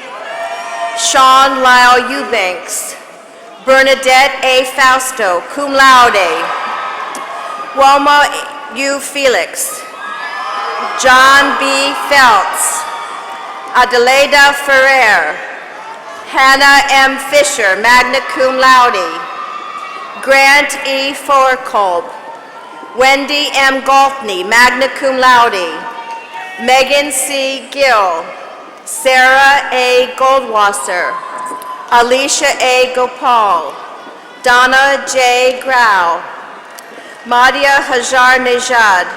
L: Sean Lyle Eubanks. Bernadette A. Fausto, cum laude. Wilma U. Felix. John B. Feltz. Adelaida Ferrer. Hannah M. Fisher, magna cum laude. Grant E. Forkolb. Wendy M. Galtney, magna cum laude. Megan C. Gill. Sarah A. Goldwasser. Alicia A. Gopal. Donna J. Grau. Madia Hajar Nejad.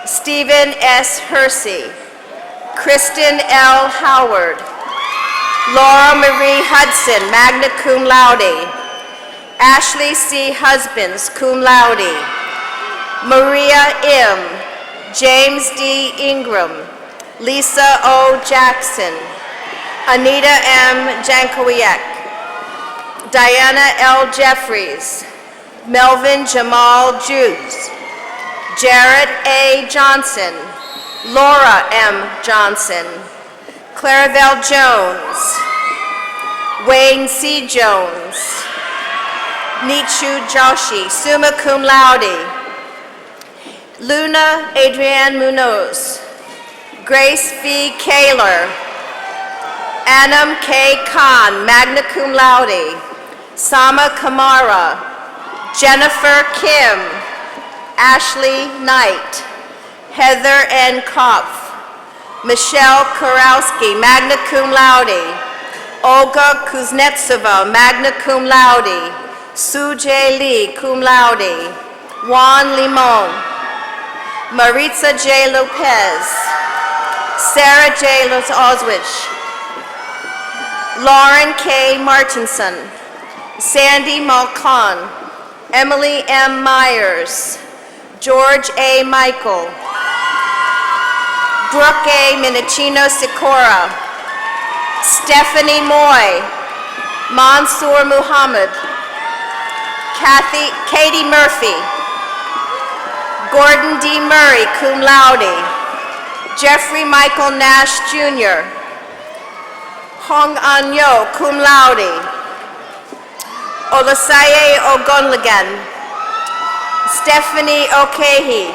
L: Stephen S. Hersey. Kristen L. Howard. Laura Marie Hudson, magna cum laude. Ashley C. Husbands, cum laude. Maria M. James D. Ingram. Lisa O. Jackson. Anita M. Jankowiak. Diana L. Jeffries. Melvin Jamal Jukes. Jarrett A. Johnson. Laura M. Johnson. Clarabelle Jones. Wayne C. Jones. Nichu Joshi, summa cum laude. Luna Adrienne Munoz, Grace V. Kaler, Anam K. Khan, magna cum laude, Sama Kamara, Jennifer Kim, Ashley Knight, Heather N. Kopf, Michelle Kurowski, magna cum laude, Olga Kuznetsova, magna cum laude, Sujay Lee, cum laude, Juan Limon, Maritza J. Lopez, Sarah J. Oswich, Lauren K. Martinson, Sandy Malkan, Emily M. Myers, George A. Michael, Brooke A. Minicino Sikora, Stephanie Moy, Mansour Muhammad, Katie Murphy, Gordon D. Murray, cum laude, Jeffrey Michael Nash Jr., Hong An Yo, cum laude, Olasaye Ogunlagan, Stephanie Okehi,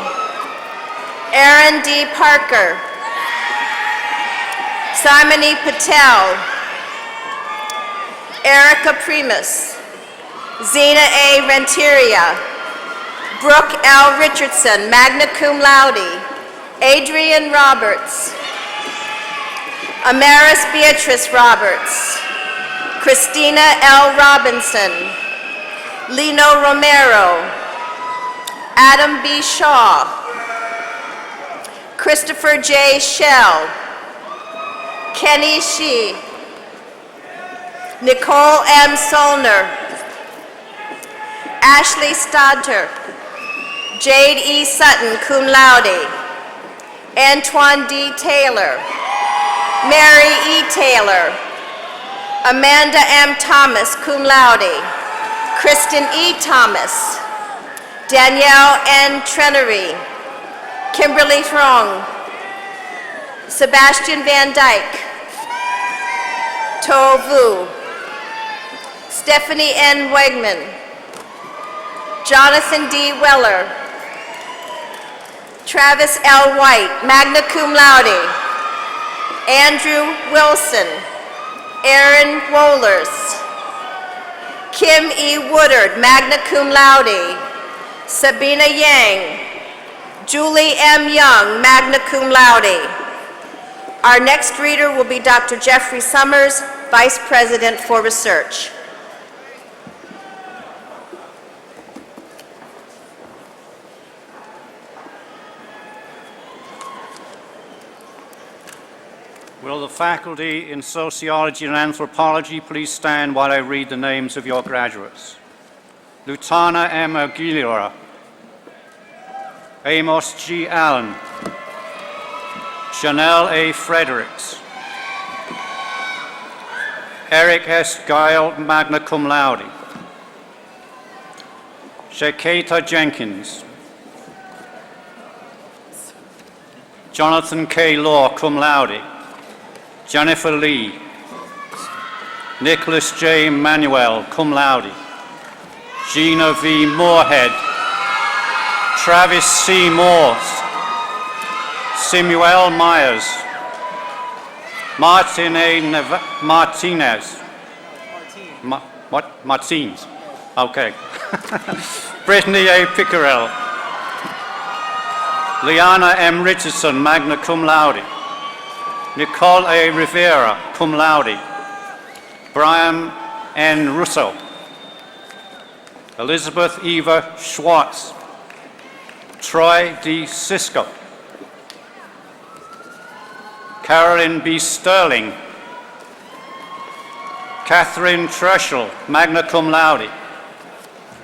L: Aaron D. Parker, Simony Patel, Erica Primus, Zena A. Renteria, Brooke L. Richardson, magna cum laude, Adrian Roberts, Amaris Beatrice Roberts, Christina L. Robinson, Lino Romero, Adam B. Shaw, Christopher J. Shell, Kenny Shee, Nicole M. Solner, Ashley Stodter, Jade E. Sutton, cum laude, Antoine D. Taylor, Mary E. Taylor, Amanda M. Thomas, cum laude, Kristen E. Thomas, Danielle N. Trenery, Kimberly Throng, Sebastian Van Dyke, To Vu, Stephanie N. Wegman, Jonathan D. Weller, Travis L. White, magna cum laude, Andrew Wilson, Aaron Wohlers, Kim E. Woodard, magna cum laude, Sabina Yang, Julie M. Young, magna cum laude. Our next reader will be Dr. Jeffrey Summers, Vice President for Research.
M: Will the faculty in sociology and anthropology please stand while I read the names of your graduates? Lutana M. Aguilera, Amos G. Allen, Chanel A. Fredericks, Eric S. Guile, magna cum laude, Sheketa Jenkins, Jonathan K. Law, cum laude, Jennifer Lee, Nicholas J. Manuel, cum laude, Gina V. Moorhead, Travis C. Morse, Samuel Myers, Martin A. Martinez, Martins, okay. Brittany A. Pickerel, Liana M. Richardson, magna cum laude, Nicole A. Rivera, cum laude, Brian N. Russo, Elizabeth Eva Schwartz, Troy D. Sisko, Carolyn B. Sterling, Catherine Treschel, magna cum laude,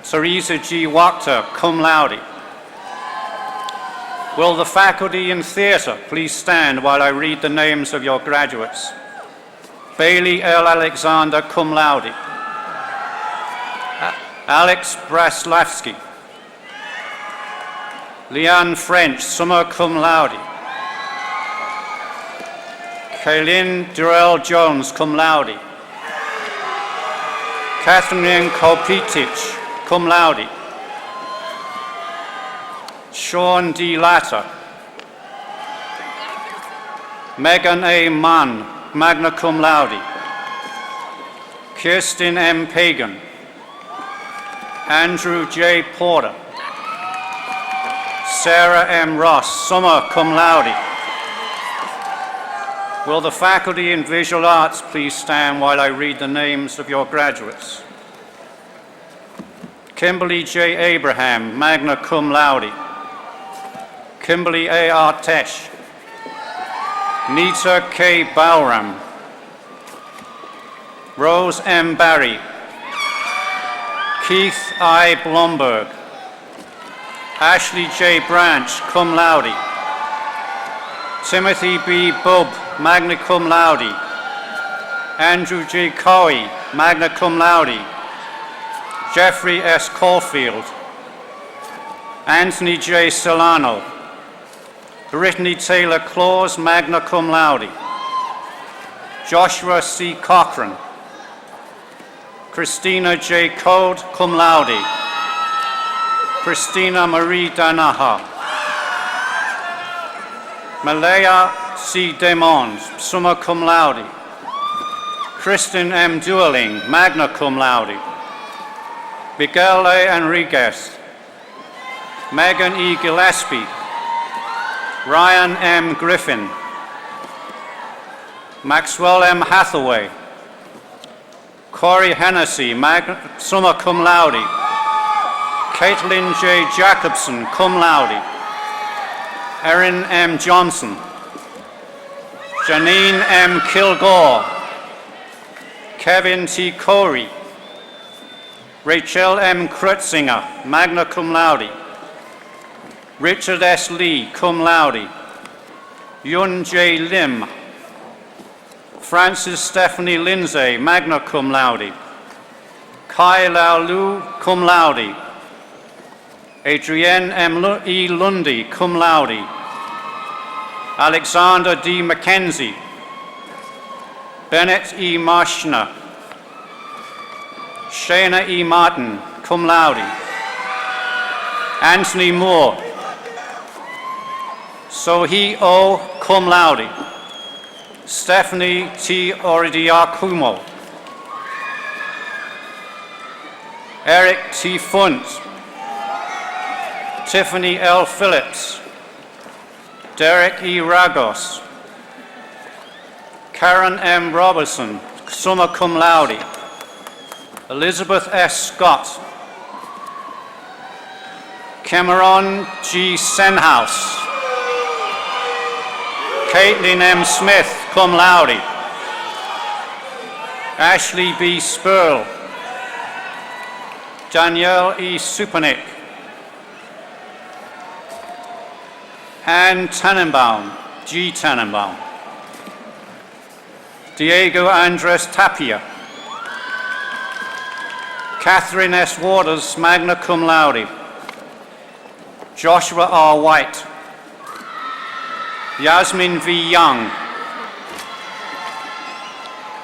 M: Teresa G. Wachter, cum laude. Will the faculty in theatre please stand while I read the names of your graduates? Bailey L. Alexander, cum laude, Alex Braslavsky, Leanne French, summa cum laude, Kaylin Durrell Jones, cum laude, Catherine Kopitic, cum laude, Sean D. Latta. Megan A. Mann, magna cum laude. Kirsten M. Pagan. Andrew J. Porter. Sarah M. Ross, summa cum laude. Will the faculty in visual arts please stand while I read the names of your graduates? Kimberly J. Abraham, magna cum laude. Kimberly A. Artesh. Nita K. Bowram. Rose M. Barry. Keith I. Blomberg. Ashley J. Branch, cum laude. Timothy B. Bubb, magna cum laude. Andrew J. Cowie, magna cum laude. Jeffrey S. Caulfield. Anthony J. Solano. Brittany Taylor Claus, magna cum laude. Joshua C. Cochran. Christina J. Code, cum laude. Christina Marie Danaha. Malaya C. Demond, summa cum laude. Kristen M. Dueling, magna cum laude. Miguel A. Enriquez. Megan E. Gillespie. Ryan M. Griffin. Maxwell M. Hathaway. Corey Hennessy, summa cum laude. Caitlin J. Jacobson, cum laude. Erin M. Johnson. Janine M. Kilgore. Kevin T. Corey. Rachel M. Krutzinger, magna cum laude. Richard S. Lee, cum laude. Yun J. Lim. Frances Stephanie Lindsay, magna cum laude. Kai Lau Lu, cum laude. Adrienne M. E. Lundy, cum laude. Alexander D. McKenzie. Bennett E. Marshner. Shana E. Martin, cum laude. Anthony Moore. Sohi O, cum laude. Stephanie T. Oridiakumo. Eric T. Funt. Tiffany L. Phillips. Derek E. Ragos. Karen M. Robertson, summa cum laude. Elizabeth S. Scott. Cameron G. Senhouse. Caitlin M. Smith, cum laude. Ashley B. Spurl. Danielle E. Supanik. Ann Tannenbaum, G. Tannenbaum. Diego Andres Tapia. Catherine S. Waters, magna cum laude. Joshua R. White. Yasmin V. Young.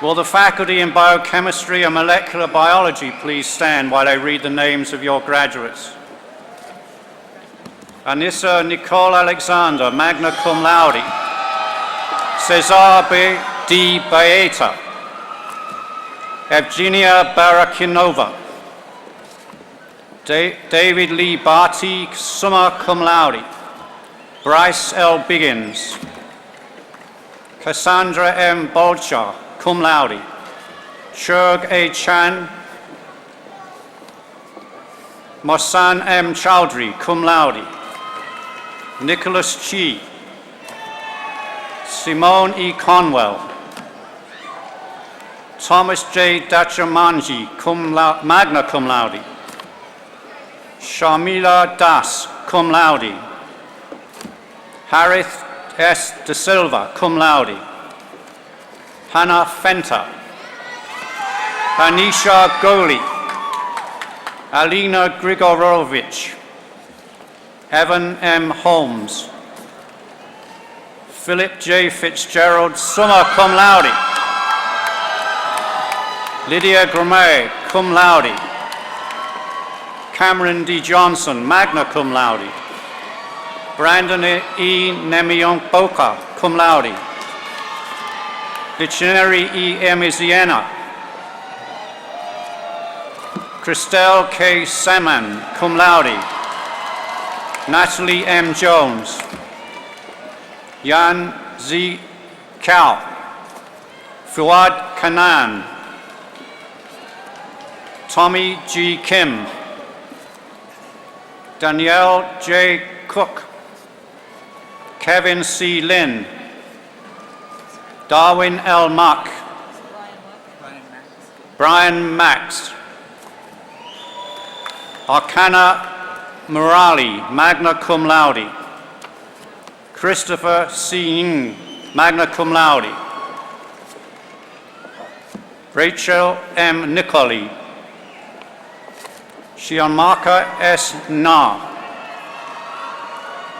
M: Will the faculty in biochemistry and molecular biology please stand while I read the names of your graduates? Anissa Nicole Alexander, magna cum laude. Cesar D. Baeta. Evgenia Barakinova. David Lee Barty, summa cum laude. Bryce L. Biggins. Cassandra M. Bolchar, cum laude. Churg A. Chan. Mosan M. Chowdhury, cum laude. Nicholas Chi. Simone E. Conwell. Thomas J. Dachamanji, magna cum laude. Sharmila Das, cum laude. Harith S. De Silva, cum laude. Hannah Fenta. Anisha Goli. Alina Grigorovich. Evan M. Holmes. Philip J. Fitzgerald, summa cum laude. Lydia Gramay, cum laude. Cameron D. Johnson, magna cum laude. Brandon E. Nemionboka, cum laude. Dictionary E. Emiziana. Christelle K. Saman, cum laude. Natalie M. Jones. Yan Z. Kao. Fuad Kanan. Tommy G. Kim. Danielle J. Cook. Kevin C. Lin. Darwin L. Mack. Brian Max. Arcana Murali, magna cum laude. Christopher C. Ng, magna cum laude. Rachel M. Nicoli. Shianmaka S. Na.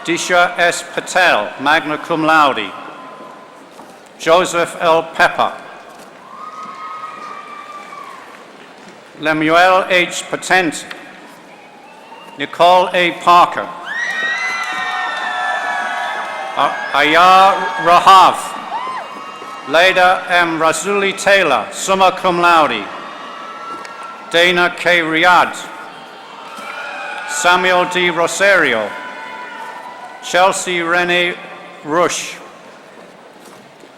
M: Disha S. Patel, magna cum laude. Joseph L. Pepper. Lemuel H. Patent. Nicole A. Parker. Ayar Rahav. Leda M. Razuli Taylor, summa cum laude. Dana K. Riyad. Samuel D. Rosario. Chelsea Rene Rush.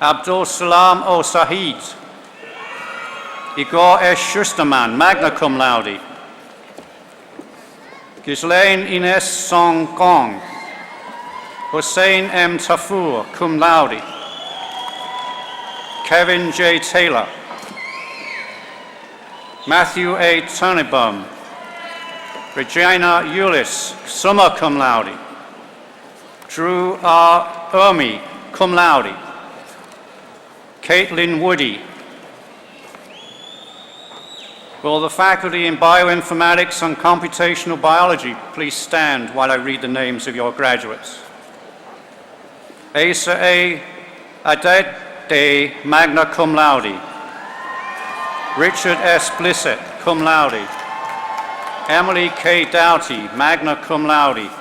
M: Abdul Salam O. Sahid. Igor S. Schusterman, magna cum laude. Ghislaine Ines Song Gong. Hussein M. Tafur, cum laude. Kevin J. Taylor. Matthew A. Turnibum. Regina Eulis, summa cum laude. Drew R. Ermy, cum laude. Caitlin Woody. Will the faculty in bioinformatics and computational biology please stand while I read the names of your graduates? Asa A. Adede, magna cum laude. Richard S. Blissett, cum laude. Emily K. Doughty, magna cum laude.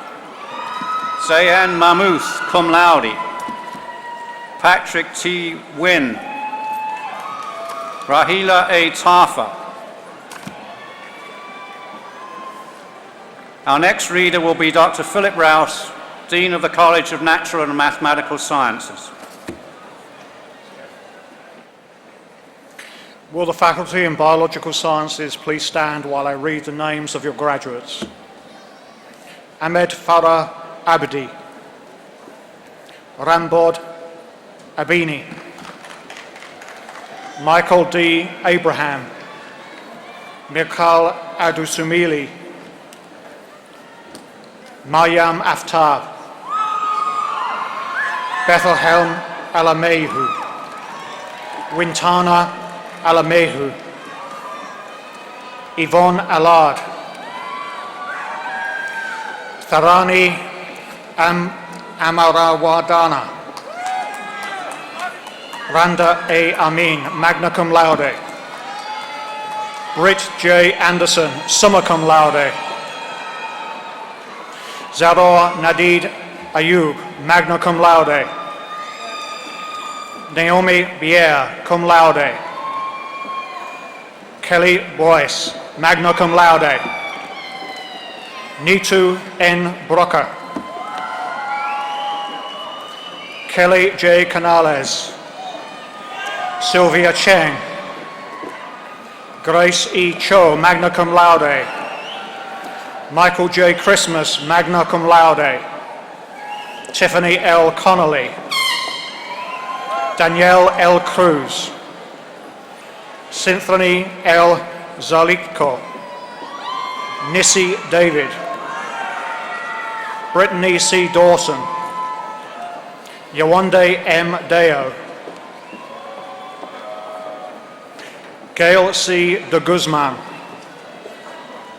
M: Zayan Mahmouth, cum laude. Patrick T. Wynn. Rahila A. Tafa. Our next reader will be Dr. Philip Rouse, Dean of the College of Natural and Mathematical Sciences.
N: Will the faculty in biological sciences please stand while I read the names of your graduates? Ahmed Farah Abdi. Rambod Abini. Michael D. Abraham. Mikhail Adusumili. Mayam Aftab. Bethelhelm Alamehu. Wintana Alamehu. Yvonne Allard. Tharani Amarawadana. Randa A. Amin, magna cum laude. Britt J. Anderson, summa cum laude. Zador Nadid Ayub, magna cum laude. Naomi Bier, cum laude. Kelly Boyce, magna cum laude. Nitu N. Brocker. Kelly J. Canales. Sylvia Cheng. Grace E. Cho, magna cum laude. Michael J. Christmas, magna cum laude. Tiffany L. Connolly. Danielle L. Cruz. Symphony L. Zalitko. Nissi David. Brittany C. Dawson. Yawande M. Deo. Gail C. de Guzman.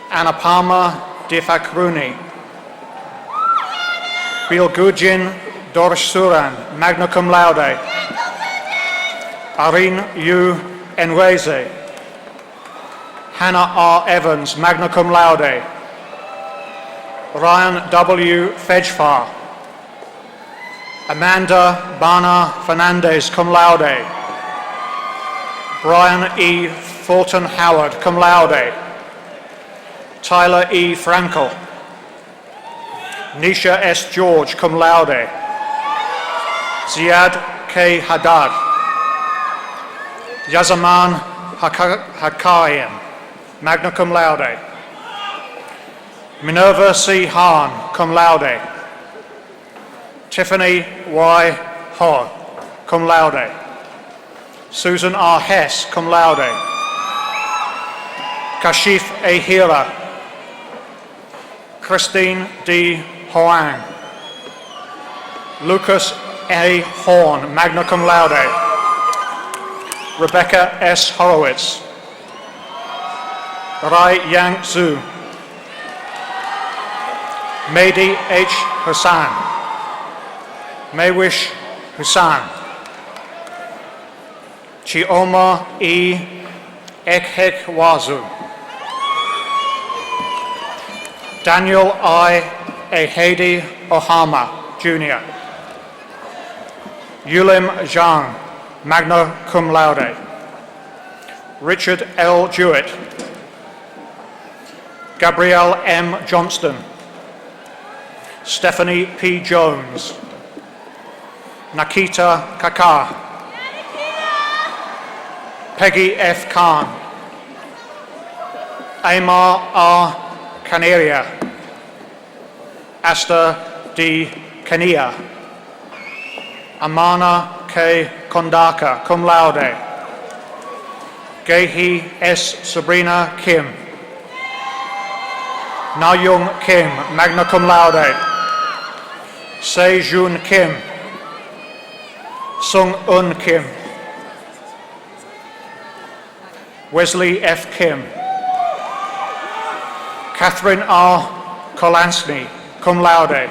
N: Anapama de Fakruni. Bilgujin Dorsuran, magna cum laude. Arin U. Enweze. Hannah R. Evans, magna cum laude. Ryan W. Fejfar. Amanda Bana Fernandez, cum laude. Brian E. Fulton Howard, cum laude. Tyler E. Frankel. Nisha S. George, cum laude. Ziad K. Haddad. Yazaman Hakayan, magna cum laude. Minerva C. Hahn, cum laude. Tiffany Y. Ho, cum laude. Susan R. Hess, cum laude. Kashif A. Hira. Christine D. Hoang. Lucas A. Horn, magna cum laude. Rebecca S. Horowitz. Rai Yang Zhu. Mehdi H. Hassan. Maywish Hassan. Chioma E. Ekhekwazu. Daniel I. Ehedi Ohama, Jr. Yulim Zhang, magna cum laude. Richard L. Jewett. Gabrielle M. Johnston. Stephanie P. Jones. Nakita Kaka. Peggy F. Khan. Aymar R. Canaria. Asta D. Kania. Amana K. Kondaka, cum laude. Gehi S. Sabrina Kim. Na Young Kim, magna cum laude. Se Jun Kim. Sung Un Kim. Wesley F. Kim. Catherine R. Kolansny, cum laude.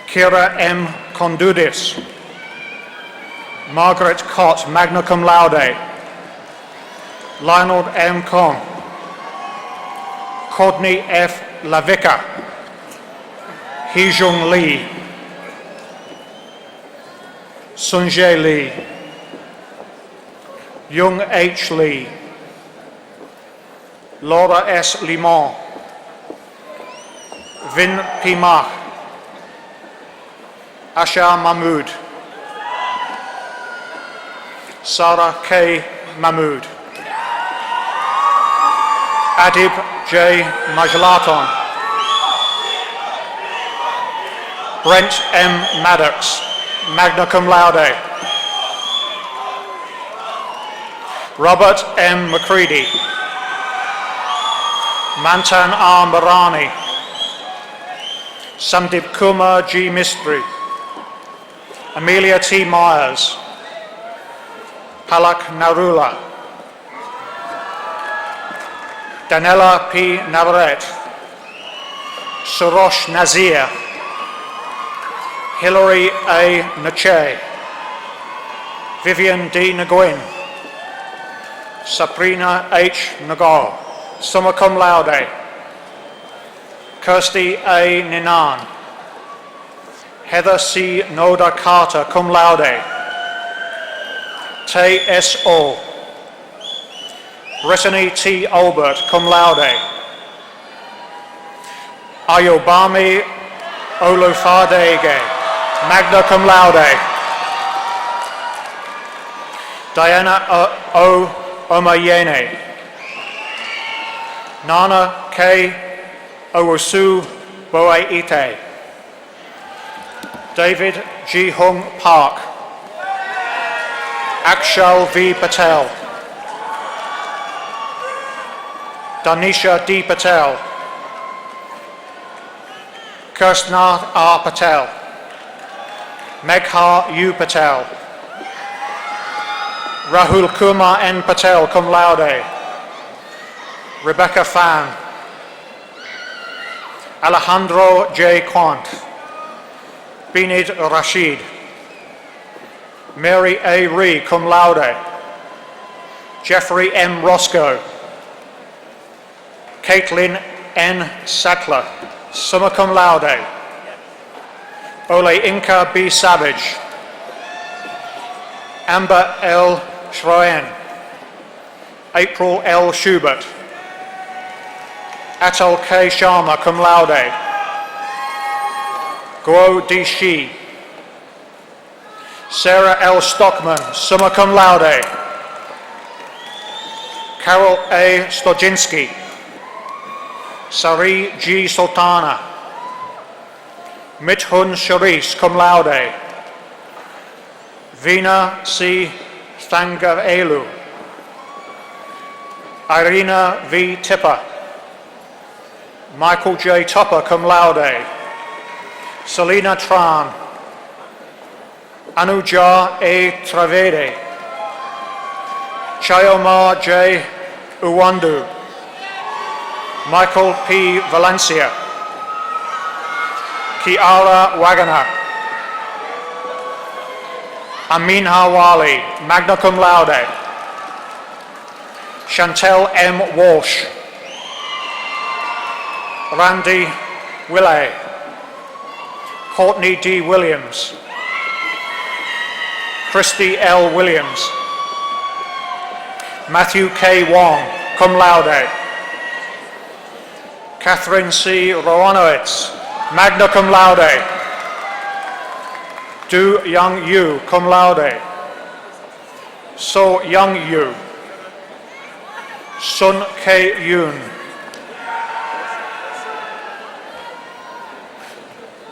N: Kira M. Kondudis. Margaret Cott, magna cum laude. Lionel M. Kong. Courtney F. Lavica. Heejung Lee. Sunjae Lee. Young H. Lee. Laura S. Limon. Vin P. Mach. Asha Mahmood. Sarah K. Mahmood. Adib J. Majlaton. Brent M. Maddox, magna cum laude. Robert M. McCready. Mantan R. Marani. Samdip Kumar G. Mistry. Amelia T. Myers. Palak Narula. Danella P. Navarrete. Surosh Nazir. Hilary A. Nache. Vivian D. Nguyen. Sabrina H. Nagar, summa cum laude. Kirsty A. Ninan. Heather C. Noda Carter, cum laude. Tay S. O. Brittany T. Albert, cum laude. Ayobami Olufadege, magna cum laude. Diana O. Omayene. Nana K. Owosu Boaite. David G. Hung Park. Akshal V. Patel. Danisha D. Patel. Kirstnath R. Patel. Megha U. Patel. Rahul Kumar N. Patel, cum laude. Rebecca Fan. Alejandro J. Quant. Binid Rashid. Mary A. Ree, cum laude. Jeffrey M. Roscoe. Caitlin N. Sattler, summa cum laude. Ole Inca B. Savage, Amber L. Schreien, April L. Schubert, Atal K. Sharma, cum laude, Guo D. Shi, Sarah L. Stockman, summa cum laude, Carol A. Stojinsky, Sari G. Sultana, Mithun Sharice, cum laude, Veena C. Thangaelu, Irina V. Tipper, Michael J. Tupper, cum laude, Selena Tran, Anuja A. Travede, Chayomar J. Uwandu, Michael P. Valencia, Kiara Wagner, Amin Hawali, magna cum laude, Chantel M. Walsh, Randy Willey, Courtney D. Williams, Christy L. Williams, Matthew K. Wong, cum laude, Catherine C. Rowanowitz, magna cum laude, Du Young Yu, cum laude, So Young Yu, Sun K. Yoon,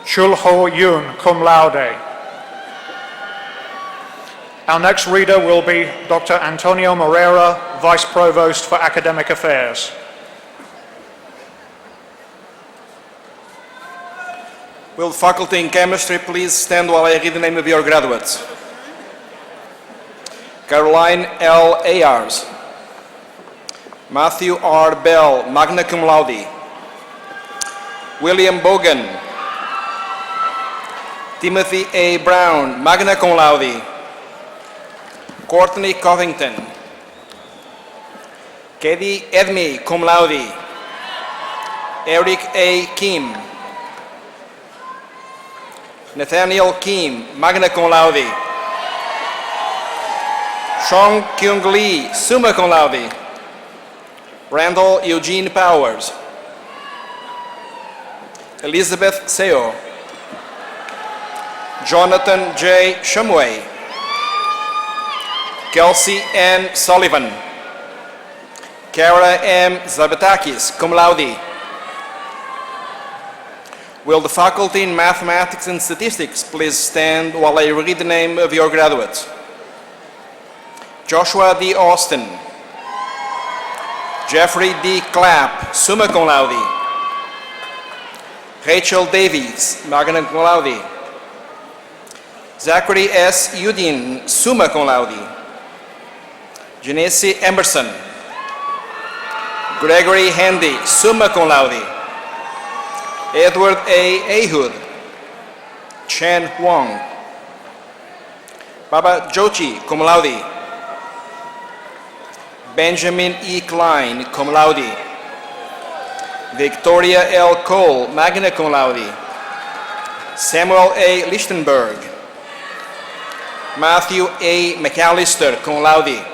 N: Chul Ho Yoon, cum laude. Our next reader will be Dr. Antonio Moreira, Vice Provost for Academic Affairs.
O: Will the faculty in chemistry please stand while I read the name of your graduates? Caroline L. Ayers, Matthew R. Bell, magna cum laude, William Bogan, Timothy A. Brown, magna cum laude, Courtney Covington, Katie Edme, cum laude, Eric A. Kim, Nathaniel Kim, magna cum laude, Sean Kyung Lee, summa cum laude, Randall Eugene Powers, Elizabeth Seo, Jonathan J. Shumway, Kelsey N. Sullivan, Kara M. Zabatakis, cum laude. Will the faculty in mathematics and statistics please stand while I read the name of your graduates? Joshua D. Austin, Jeffrey D. Clapp, summa cum laude, Rachel Davies, magna cum laude, Zachary S. Udin, summa cum laude, Janice Emerson, Gregory Handy, summa cum laude, Edward A. Ahud, Chen Wong, Baba Jochi, cum laude, Benjamin E. Klein, cum laude, Victoria L. Cole, magna cum laude, Samuel A. Lichtenberg, Matthew A. McAllister, cum laude,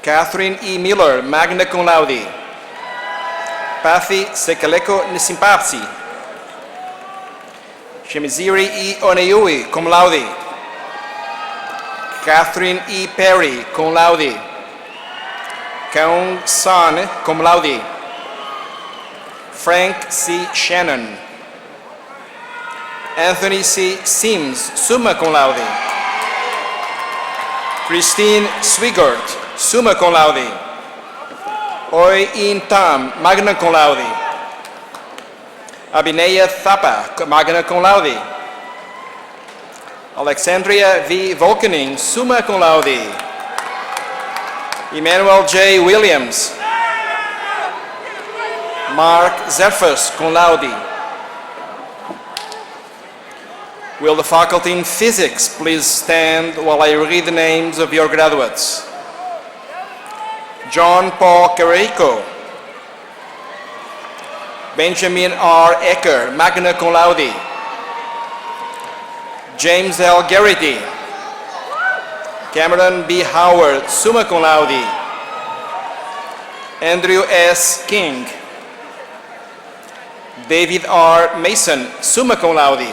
O: Catherine E. Miller, magna cum laude, Pathy Sekaleko Nisimpapsi, Shemiziri E. Oneyui, cum laude, Catherine E. Perry, cum laude, Kaung San, cum laude, Frank C. Shannon, Anthony C. Sims, summa cum laude, Christine Swigert, summa cum laude, Oi In Tam, magna cum laude, Abhinaya Thapa, magna cum laude, Alexandria V. Volkening, summa cum laude, Emmanuel J. Williams, Mark Zerfus, cum laude. Will the faculty in physics please stand while I read the names of your graduates? John Paul Carrico, Benjamin R. Ecker, magna cum laude, James L. Garrity. Cameron B. Howard, summa cum laude. Andrew S. King. David R. Mason, summa cum laude.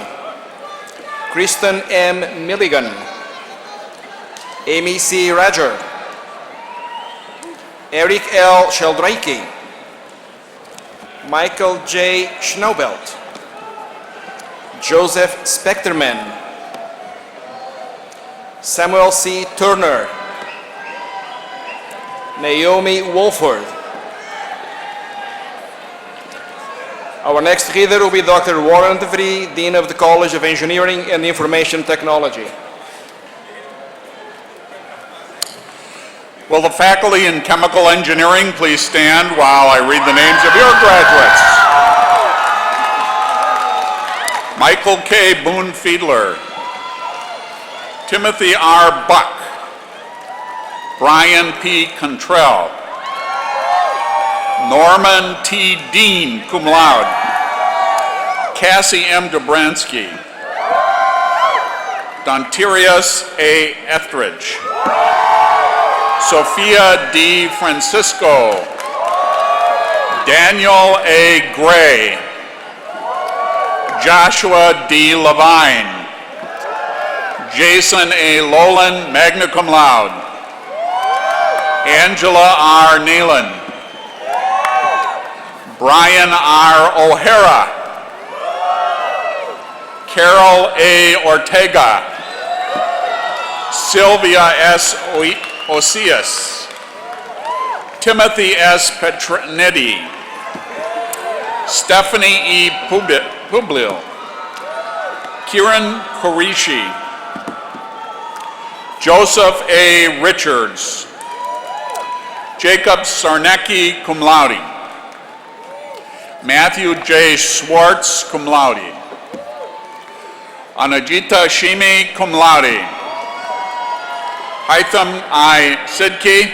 O: Kristen M. Milligan. Amy C. Rager. Eric L. Sheldrake. Michael J. Schnaubelt. Joseph Specterman. Samuel C. Turner. Naomi Wolford. Our next reader will be Dr. Warren de Vrie, Dean of the College of Engineering and Information Technology.
P: Will the faculty in chemical engineering please stand while I read the names of your graduates? Michael K. Boone Fiedler, Timothy R. Buck, Brian P. Contrell, Norman T. Dean, cum laude, Cassie M. Dobransky, Dontirius A. Etheridge, Sophia D. Francisco, Daniel A. Gray, Joshua D. Levine, Jason A. Lolan, magna cum laude, Angela R. Nealon, Brian R. O'Hara, Carol A. Ortega, Sylvia S. Osias, Timothy S. Petrinetti, Stephanie E. Publio, Kieran Korishi, Joseph A. Richards, Jacob Sarnecki, cum laude, Matthew J. Schwartz, cum laude, Anajita Shimi, cum laude, Hytham I. Sidki,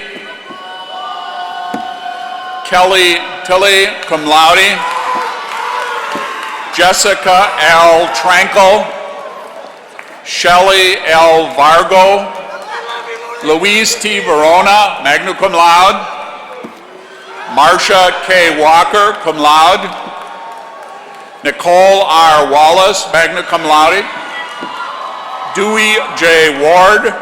P: Kelly Tilley, cum laude, Jessica L. Trankel, Shelley L. Vargo, Louise T. Verona, magna cum laude, Marcia K. Walker, cum laude, Nicole R. Wallace, magna cum laude, Dewey J. Ward.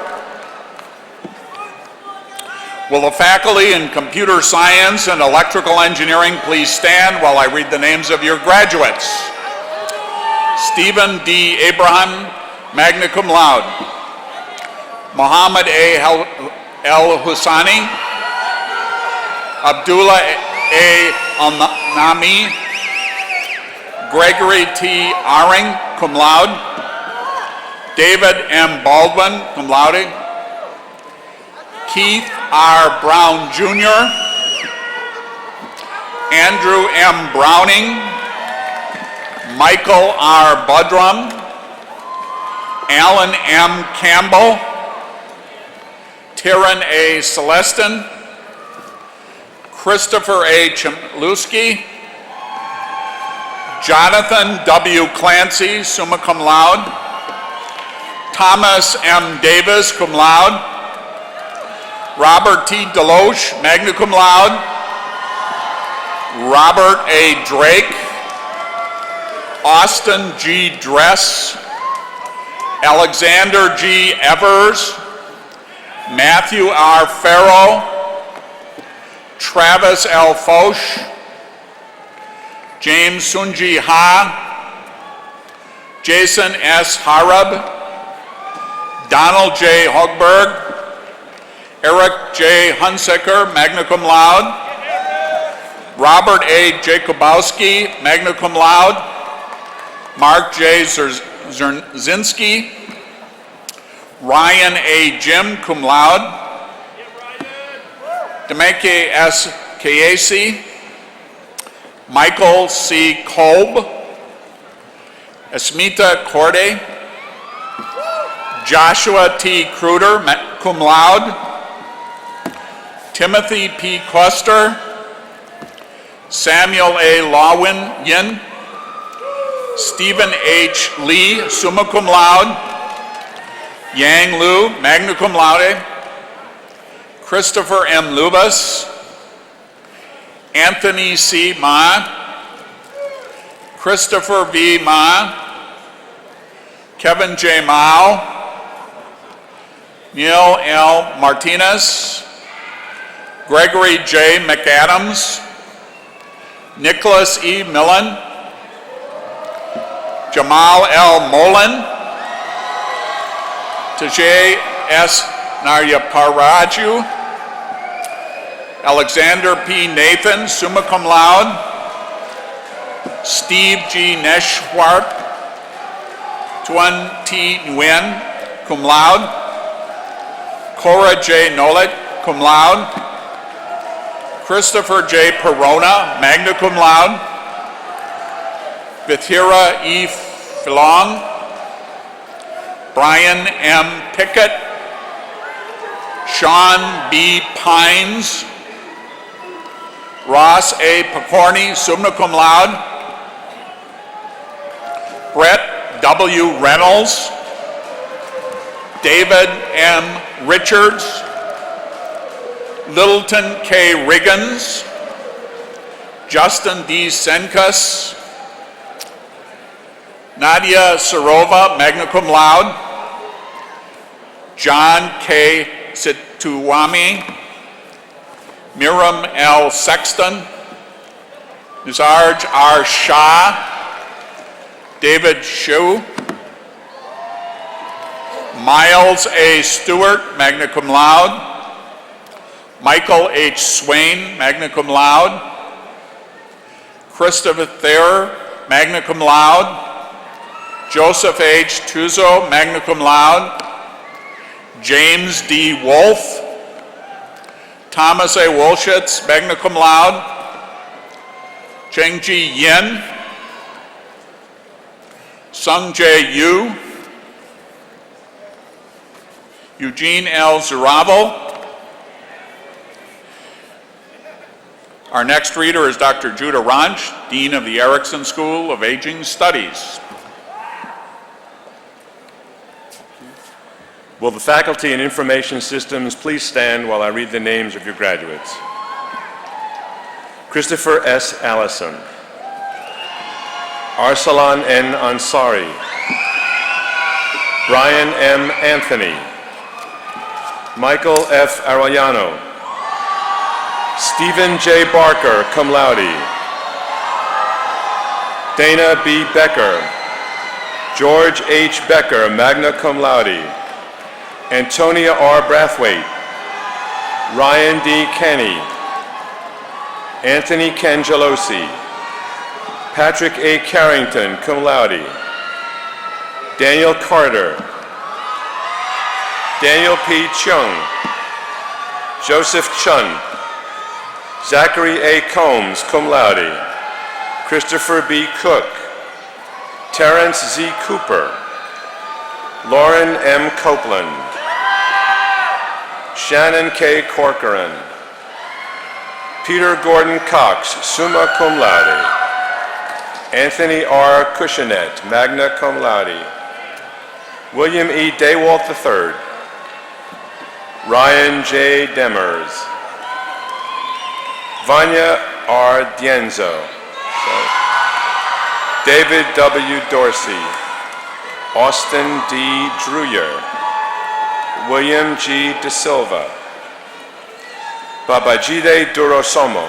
P: Will the faculty in computer science and electrical engineering please stand while I read the names of your graduates? Stephen D. Abraham, magna cum laude, Muhammad A. El Husani, Abdullah A. Al-Nami, Gregory T. Aring, cum laude, David M. Baldwin, cum laude, Keith R. Brown Jr., Andrew M. Browning, Michael R. Budrum, Alan M. Campbell, Taryn A. Celestin, Christopher A. Chmielewski, Jonathan W. Clancy, summa cum laude, Thomas M. Davis, cum laude, Robert T. Deloche, magna cum laude, Robert A. Drake, Austin G. Dress, Alexander G. Evers, Matthew R. Farrow, Travis L. Foch, James Sunji Ha, Jason S. Harab, Donald J. Hogberg, Eric J. Hunsaker, magna cum laude, Robert A. Jacobowski, magna cum laude, Mark J. Zerzinski, Ryan A. Jim, cum laude, Demeke S. Kayesi, Michael C. Kolb, Asmita Corday, Joshua T. Kruder, cum laude, Timothy P. Custer, Samuel A. Lawin Yin, Stephen H. Lee, summa cum laude, Yang Lu, magna cum laude. Christopher M. Lubas. Anthony C. Ma. Christopher V. Ma. Kevin J. Mao. Neil L. Martinez. Gregory J. McAdams. Nicholas E. Millen. Jamal L. Molin. Tajay S. Naryaparaju. Alexander P. Nathan, summa cum laude. Steve G. Neshwart. Tuan T. Nguyen, cum laude. Cora J. Nolet, cum laude. Christopher J. Perona, magna cum laude. Vithira E. Filong. Brian M. Pickett. Sean B. Pines. Ross A. Picorni, summa cum laude. Brett W. Reynolds. David M. Richards. Littleton K. Riggins. Justin D. Senkus. Nadia Sarova, magna cum laude. John K. Situwami. Miram L. Sexton. Nizarj R. Shah. David Shu. Miles A. Stewart, magna cum laude. Michael H. Swain, magna cum laude. Christopher Thayer, magna cum laude. Joseph H. Tuzo, magna cum laude. James D. Wolfe. Thomas A. Wolschitz, magna cum laude. Chengji Yin. Sung J. Yu. Eugene L. Zurabo. Our next reader is Dr. Judah Ranch, Dean of the Erickson School of Aging Studies.
Q: Will the faculty in information systems please stand while I read the names of your graduates? Christopher S. Allison. Arsalan N. Ansari. Brian M. Anthony. Michael F. Arellano. Stephen J. Barker, cum laude. Dana B. Becker. George H. Becker, magna cum laude. Antonia R. Brathwaite. Ryan D. Kenny. Anthony Ken Gelosi. Patrick A. Carrington, cum laude. Daniel Carter. Daniel P. Chung. Joseph Chun. Zachary A. Combs, cum laude. Christopher B. Cook. Terrence Z. Cooper. Lauren M. Copeland. Shannon K. Corcoran. Peter Gordon Cox, summa cum laude. Anthony R. Cushionet, magna cum laude. William E. Daywalt III. Ryan J. Demers. Vanya R. Dienzo. David W. Dorsey. Austin D. Dreyer. William G. De Silva. Babajide Durosomo.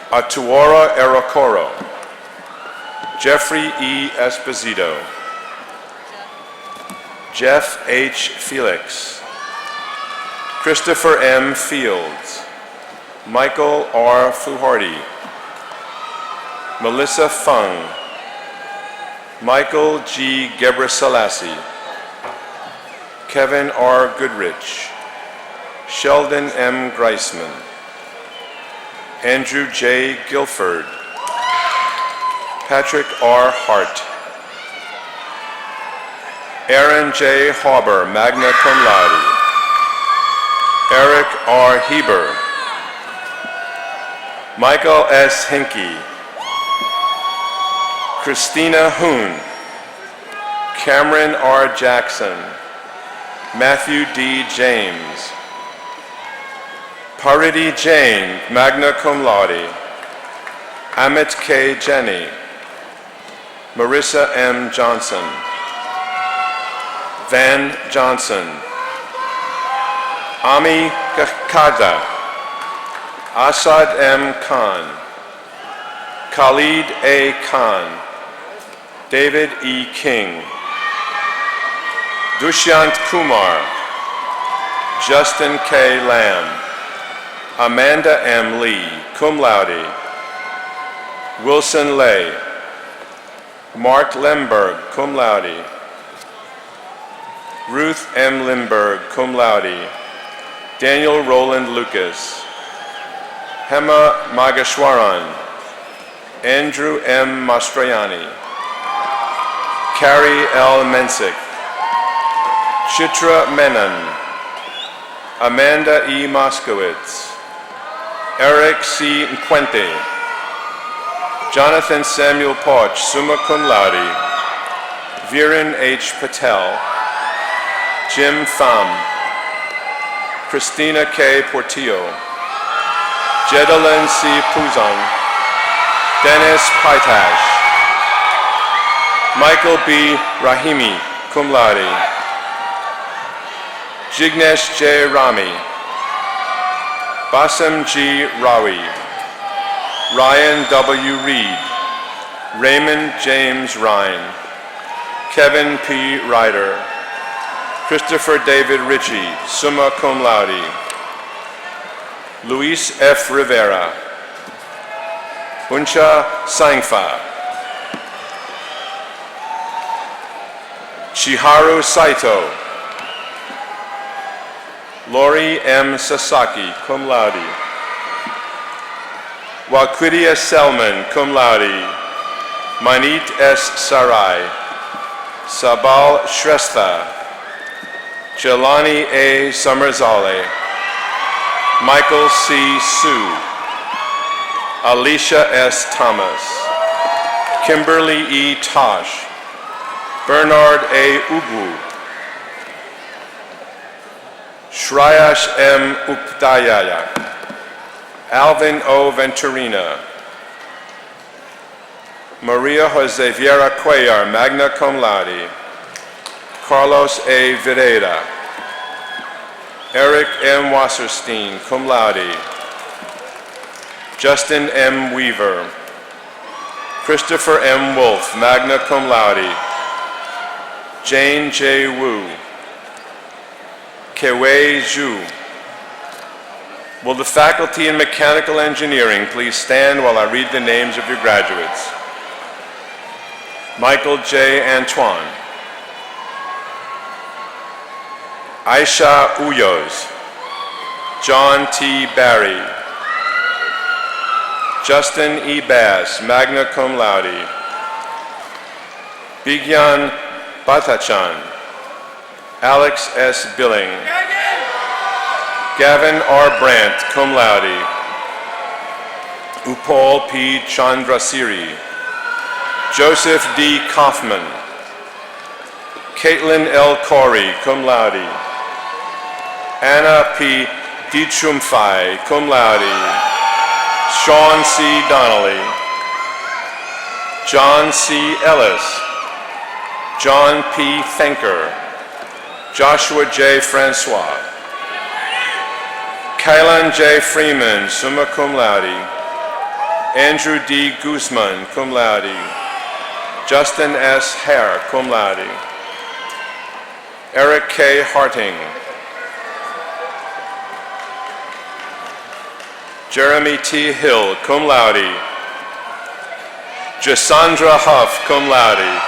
Q: Atuora Erocoro. Jeffrey E. Esposito. Jeff H. Felix. Christopher M. Fields. Michael R. Fluharty. Melissa Fung. Michael G. Gebrselassie. Kevin R. Goodrich. Sheldon M. Greisman. Andrew J. Guilford. Patrick R. Hart. Aaron J. Hauber, magna cum laude. Eric R. Heber. Michael S. Hinkey. Christina Hoon. Cameron R. Jackson, Matthew D. James, Parity Jane, magna cum laude, Amit K. Jenny, Marissa M. Johnson, Van Johnson, Ami Kada, Asad M. Khan, Khalid A. Khan, David E. King, Dushyant Kumar, Justin K. Lamb, Amanda M. Lee, cum laude, Wilson Lay, Mark Lemberg, cum laude, Ruth M. Limberg, cum laude, Daniel Roland Lucas, Hema Magashwaran, Andrew M. Mastrayani, Carrie L. Mensick, Chitra Menon, Amanda E. Moskowitz, Eric C. Nkwente, Jonathan Samuel Poch, summa cum laude, Viren H. Patel, Jim Pham, Christina K. Portillo, Jedalyn C. Puzon, Dennis Paitash, Michael B. Rahimi, cum laude, Jignesh J. Rami, Bassem G. Rawi, Ryan W. Reed, Raymond James Ryan, Kevin P. Ryder, Christopher David Ritchie, summa cum laude, Luis F. Rivera, Uncha Sangfa, Chiharu Saito, Lori M. Sasaki, cum laude, Waquidia Selman, cum laude, Manit S. Sarai, Sabal Shrestha, Jelani A. Summerzale, Michael C. Sue, Alicia S. Thomas, Kimberly E. Tosh, Bernard A. Ugu, Shrayash M. Updayaya, Alvin O. Venturina, Maria Jose Vieira Cuellar, magna cum laude, Carlos A. Videda, Eric M. Wasserstein, cum laude, Justin M. Weaver, Christopher M. Wolf, magna cum laude, Jane J. Wu, Kewei Zhu. Will the faculty in mechanical engineering please stand while I read the names of your graduates? Michael J. Antoine, Aisha Uyos, John T. Barry, Justin E. Bass, magna cum laude, Bigyan Batachan, Alex S. Billing, Gavin R. Brandt, cum laude, Upal P. Chandrasiri, Joseph D. Kaufman, Caitlin L. Corey, cum laude, Anna P. Dichumfai, cum laude, Sean C. Donnelly, John C. Ellis, John P. Thinker, Joshua J. Francois, Kylan J. Freeman, summa cum laude, Andrew D. Guzman, cum laude, Justin S. Hare, cum laude, Eric K. Harting, Jeremy T. Hill, cum laude, Jasandra Huff, cum laude,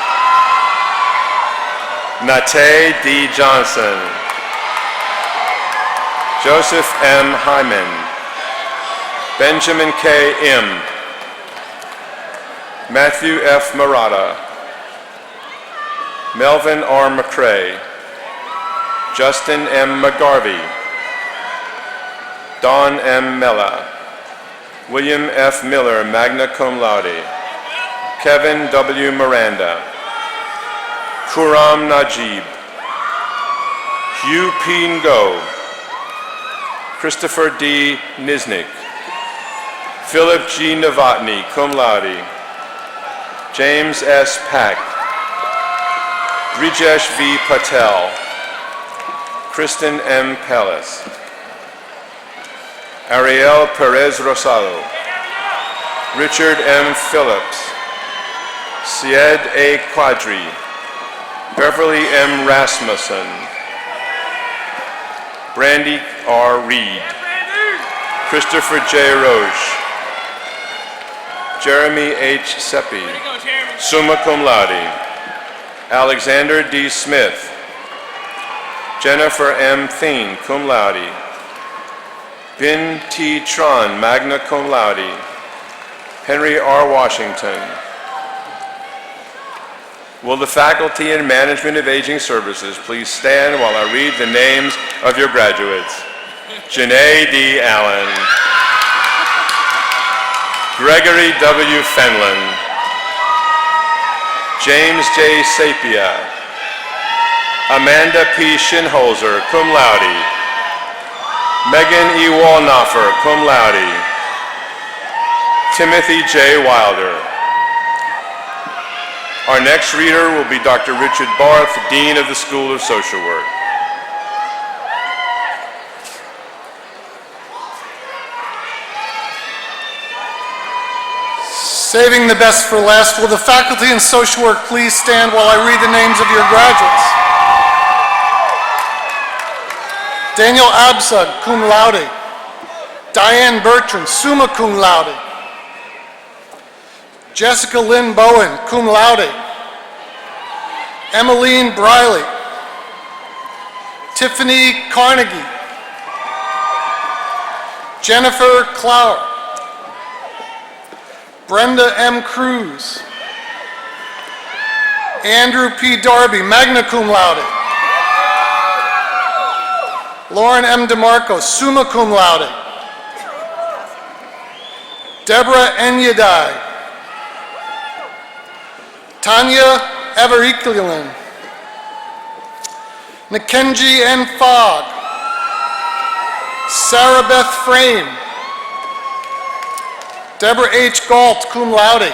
Q: Nate D. Johnson, Joseph M. Hyman, Benjamin K. M., Matthew F. Murata, Melvin R. McCrae, Justin M. McGarvey, Don M. Mella, William F. Miller, magna cum laude, Kevin W. Miranda, Kuram Najib, Yu Pin Go, Christopher D. Niznik, Philip G. Novotny, cum laude, James S. Pack, Brijesh V. Patel, Kristen M. Pellis, Ariel Perez Rosado, Richard M. Phillips, Syed A. Quadri, Beverly M. Rasmussen, Brandy R. Reed, Christopher J. Roche, Jeremy H. Seppi, summa cum laude, Alexander D. Smith, Jennifer M. Thien, cum laude, Bin T. Tron, magna cum laude, Henry R. Washington. Will the faculty and management of aging services please stand while I read the names of your graduates? Janae D. Allen, Gregory W. Fenlon, James J. Sapia, Amanda P. Shinholzer, cum laude, Megan E. Walnoffer, cum laude, Timothy J. Wilder. Our next reader will be Dr. Richard Barth, Dean of the School of Social Work.
R: Saving the best for last, will the faculty in social work please stand while I read the names of your graduates? Daniel Absug, cum laude. Diane Bertrand, summa cum laude. Jessica Lynn Bowen, cum laude. Emmeline Briley. Tiffany Carnegie. Jennifer Clower. Brenda M. Cruz. Andrew P. Darby, magna cum laude. Lauren M. DeMarco, summa cum laude. Deborah N. Yadai. Tanya Everiklian, Mackenzie N. Fogg, Sarah Beth Frame, Deborah H. Galt, cum laude,